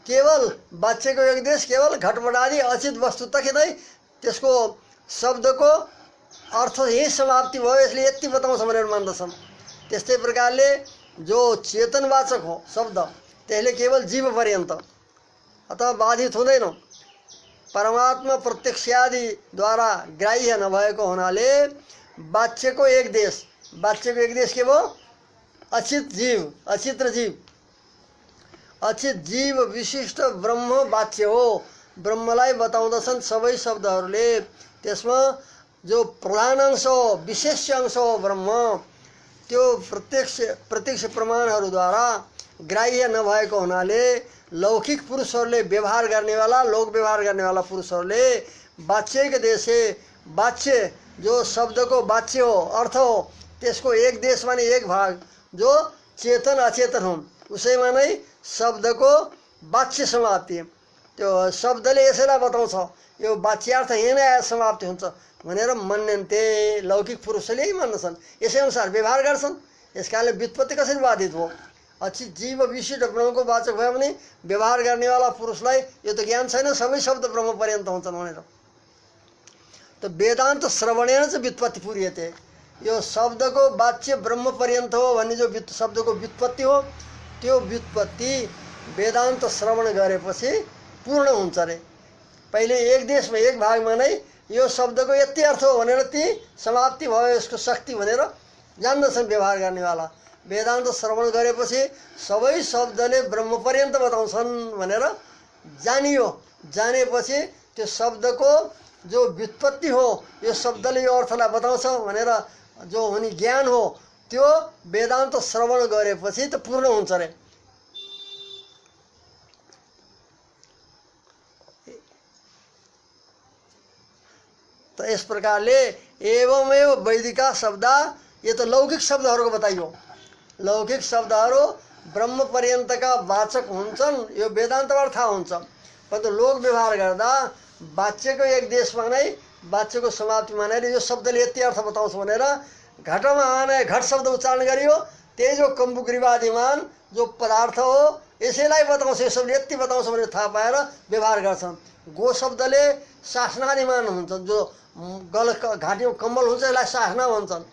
केवल वाच्यको एक देश, केवल घटपटादि अचित वस्तु तकिँदै त्यसको शब्दको अर्थ यही समाप्ति भयो, यसले यति बताउँछ भनेर मान्दछन्। त्यस्तै प्रकारले जो चेतनवाचक हो शब्द त्यसले केवल जीव पर्यन्त अथवा बाधित हुँदैन। परमात्मा प्रत्यक्षादिद्वारा ग्राह्य नभएको हुनाले वाच्यको एक देश के भयो? अचित जीव, अचित्र जीव, अचित जीव विशिष्ट ब्रह्म वाच्य हो। ब्रह्मलाई बताउँदछन् सबै शब्दहरूले। त्यसमा जो प्रधान अंश हो, विशेष अंश हो ब्रह्म, त्यो प्रत्यक्ष प्रमाणहरूद्वारा ग्राह्य नभएको हुनाले लौकिक पुरुषहरूले व्यवहार गर्नेवाला, लोक व्यवहार गर्नेवाला पुरुषहरूले वाच्यको देशे, वाच्य जो शब्दको वाच्य हो, अर्थ हो, त्यसको एक देश माने एक भाग जो चेतन अचेतन हुन्, उसैमा नै शब्दको वाच्य समाप्ति। त्यो शब्दले यसैलाई बताउँछ यो वाच्यार्थ यहीँ नै आएर समाप्ति हुन्छ भनेर मान्यन्ते। लौकिक पुरुषले यही मान्दछन्, यसै अनुसार व्यवहार गर्छन्। यस कारणले व्युत्पत्ति कसरी बाधित हो? अचित जीव विशिष्ट ब्रह्मको वाचक भयो भने व्यवहार गर्नेवाला पुरुषलाई यो त ज्ञान छैन सबै शब्द ब्रह्म पर्यन्त हुन्छन् भनेर। त वेदान्त श्रवणेन चाहिँ व्युत्पत्ति पुर्यते। यो शब्दको वाच्य ब्रह्म पर्यन्त हो भन्ने जो शब्दको व्युत्पत्ति हो, त्यो व्युत्पत्ति वेदान्त श्रवण गरेपछि पूर्ण हुन्छ रे। पहिले एक देशमा एक भागमा नै यो शब्दको यति अर्थ हो भनेर ती समाप्ति भयो, यसको शक्ति भनेर जान्दछन् व्यवहार गर्नेवाला। वेदान्त श्रवण गरेपछि सबै शब्दले ब्रह्म पर्यन्त बताउँछन् भनेर जानियो। जानेपछि त्यो शब्दको जो व्युत्पत्ति हो, यो शब्दले यो अर्थलाई बताउँछ भनेर जो हुने ज्ञान हो, त्यो वेदान्त श्रवण गरेपछि त पूर्ण हुन्छ रे। त यस प्रकारले एवमेव वैदिका शब्दा, ये तो लौकिक शब्दहरूको बताइयो। लौकिक शब्दहरू ब्रह्म पर्यन्तका वाचक हुन्छन्, यो वेदान्तबाट थाहा हुन्छ। परन्तु लोक व्यवहार गर्दा वाच्यको एक देशमा नै वाच्यको समाप्ति मानेर यो शब्दले यति अर्थ बताउँछ भनेर घटमा आने घट शब्द उच्चारण गरियो। त्यही जो कम्बुग्रीवादिमान जो पदार्थ हो यसैलाई बताउँछ, यो शब्द यति बताउँछ भनेर थाहा पाएर व्यवहार गर्छन्। गो शब्दले शासनादिमान हुन्छन्, जो गल घाँटीमा कम्बल हुन्छ यसलाई शासना भन्छन्।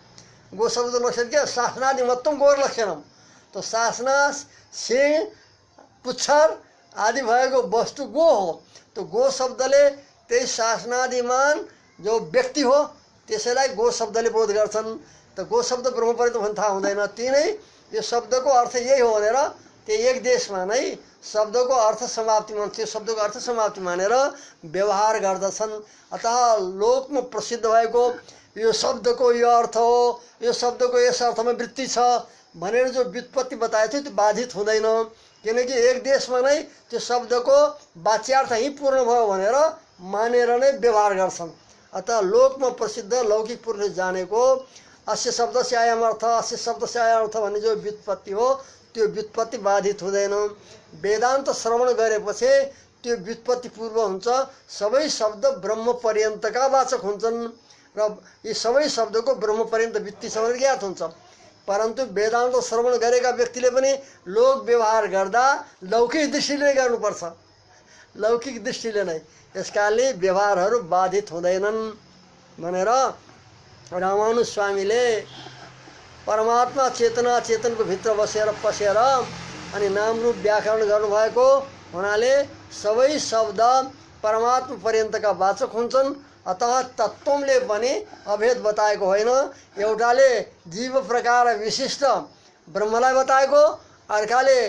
गो शब्द लक्षण के? शासनादि मतम गोर लक्षणम। तो शासना सिंह पुच्छर आदि भएको वस्तु गो हो। तो गो शब्दले त्यही शासनादिमान जो व्यक्ति हो त्यसैलाई गो शब्दले बोध गर्छन्। त गो शब्द ब्रह्म पर्यन्त भन्ने थाहा हुँदैन। ती नै यो शब्दको अर्थ यही हो भनेर त्यो एक देशमा नै शब्दको अर्थ समाप्ति मान्छ, त्यो शब्दको अर्थ समाप्ति मानेर व्यवहार गर्दछन्। अतः लोकमा प्रसिद्ध भएको यो शब्दको यो अर्थ हो, यो शब्दको यस अर्थमा वृत्ति छ भनेर जो व्युत्पत्ति बताएको थियो त्यो बाधित हुँदैन। किनकि एक देशमा नै त्यो शब्दको वाच्यार्थ यही पूर्ण भयो भनेर मानेर नै व्यवहार गर्छन्। अतः लोकमा प्रसिद्ध लौकिक पुरुषले जानेको अस्य शब्दस्य अयम अर्थ, अस्य शब्दस्य अयम अर्थ भन्ने जो व्युत्पत्ति हो त्यो व्युत्पत्ति बाधित हुँदैन। वेदान्त श्रवण गरेपछि त्यो व्युत्पत्ति पूर्व हुन्छ। सबै शब्द ब्रह्म पर्यन्तका वाचक हुन्छन् र यी सबै शब्दको ब्रह्म पर्यन्त वृत्ति छ भनेर ज्ञात हुन्छ। परन्तु वेदान्त श्रवण गरेका व्यक्तिले पनि लोक व्यवहार गर्दा लौकिक दृष्टिले नै गर्नुपर्छ, लौकिक दृष्टिले नै। यस कारणले व्यवहारहरू बाधित हुँदैनन् भनेर रामानुज स्वामीले परमात्मा चेतना चेतनको भित्र बसेर पसेर अनि नामरूप व्याकरण गर्नुभएको हुनाले सबै शब्द परमात्मा पर्यन्तका वाचक हुन्छन्। अतः तत्त्वले पनि अभेद बताएको होइन। एउटाले जीव प्रकार विशिष्ट ब्रह्मलाई बताएको, अर्काले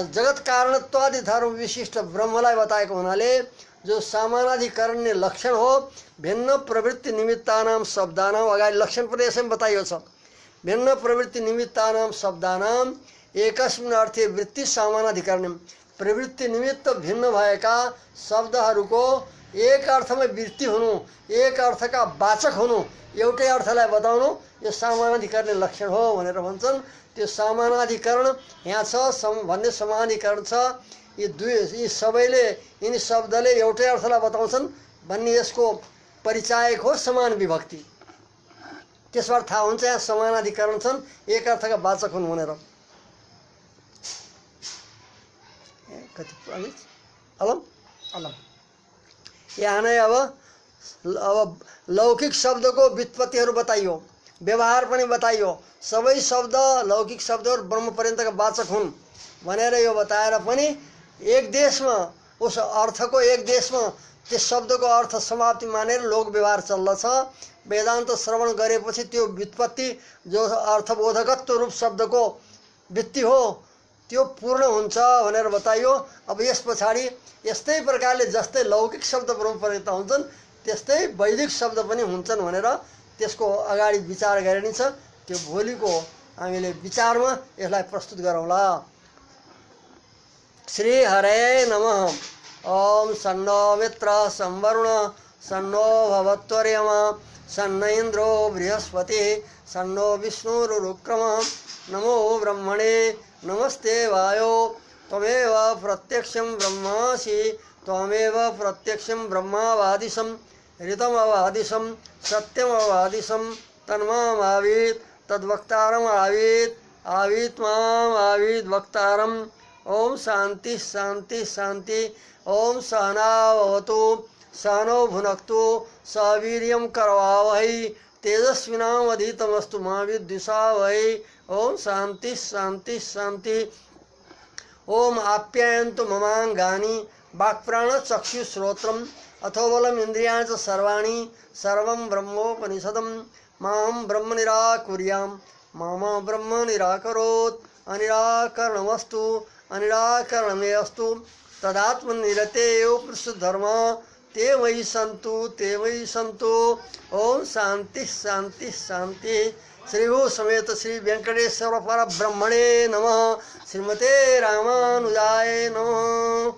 जगत कारणत्वादि धर्म विशिष्ट ब्रह्मलाई बताएको हुनाले जो सामानाधिकरण्य लक्षण हो भिन्न प्रवृत्ति निमित्तानाम शब्दानाम, अगाडि लक्षण पनि यसैमा बताइयो छ। भिन्न प्रवृत्ति निमित्तानाम शब्दानाम एकस्मिन् अर्थे वृत्ति सामानाधिकरण्यम। प्रवृत्ति निमित्त भिन्न भएका शब्दहरूको एक अर्थमा वृत्ति हुनु, एक अर्थका वाचक हुनु, एउटै अर्थलाई बताउनु यो सामानाधिकरण लक्षण हो भनेर भन्छन्। त्यो सामानाधिकरण यहाँ छ भन्ने समानाधिकरण छ। यी सबैले यिनी शब्दले एउटै अर्थलाई बताउँछन् भन्ने यसको परिचायक हो समान विभक्ति। त्यसबाट थाहा हुन्छ यहाँ समानाधिकरण छन्, एक अर्थका वाचक हुन् भनेर। कति अलम अलम यहाँ नै अब अब लौकिक शब्दको व्युत्पत्तिहरू बताइयो, व्यवहार पनि बताइयो। सबै शब्द लौकिक शब्दहरू ब्रह्म पर्यन्तका वाचक हुन् भनेर यो बताएर पनि एक देशमा उस अर्थको एक देशमा त्यस शब्दको अर्थ समाप्ति मानेर लोक व्यवहार चल्दछ। वेदान्त श्रवण गरेपछि त्यो व्युत्पत्ति जो अर्थबोधकत्व रूप शब्दको वृत्ति हो त्यो पूर्ण हुन्छ भनेर बताइयो। अब यस पछाडि यस्तै प्रकारले जस्तै लौकिक शब्द ब्रह्म पर्यन्त हुन्छन् त्यस्तै वैदिक शब्द पनि हुन्छन् भनेर त्यसको अगाडि विचार गरिनेछ। त्यो भोलिको हामीले विचारमा यसलाई प्रस्तुत गरौँला। श्री हरे नमः। ओम सन्नो मित्र संवरुण सन्नो भवत्वर्यमा सन्न इन्द्रो बृहस्पति सन्नो विष्णुरुक्रम नमो ब्रह्मणे नमस्ते वायो त्वमेव प्रत्यक्षं ब्रह्मासि त्वमेव प्रत्यक्षं ब्रह्मावादिशं ऋतमवादिशं सत्यमवादिशं तन्मामावीत् तद्वक्तारम् आवीत् आवीत् माम् आवीत् वक्तारम्। ओम शांति शांति शांति। ओम सहनावतु सहनौ भुनक्तु सवीर्यं करवावहै तेजस्विनावधीतमस्तु मा विद्विषावहै। ओम शांति शांति शांति। ओम आप्यायन्तु ममांगानि वाक्प्राणचक्षुश्रोत्रम् अथो बलम् इन्द्रियाणि च सर्वाणि सर्वं ब्रह्मोपनिषदं मां ब्रह्म निराकुर्यां मम ब्रह्म निराकरोत्। अनिराकरणमस्तु अनिराकरणमेऽस्तु तदात्मनिरते एव पुरुषधर्म ते मयि सन्तु। ओम शांति शांति शांति। श्रीभू समेत श्री वेंकटेश्वर परब्रह्मणे नमः। श्रीमते रामानुजाय नमः।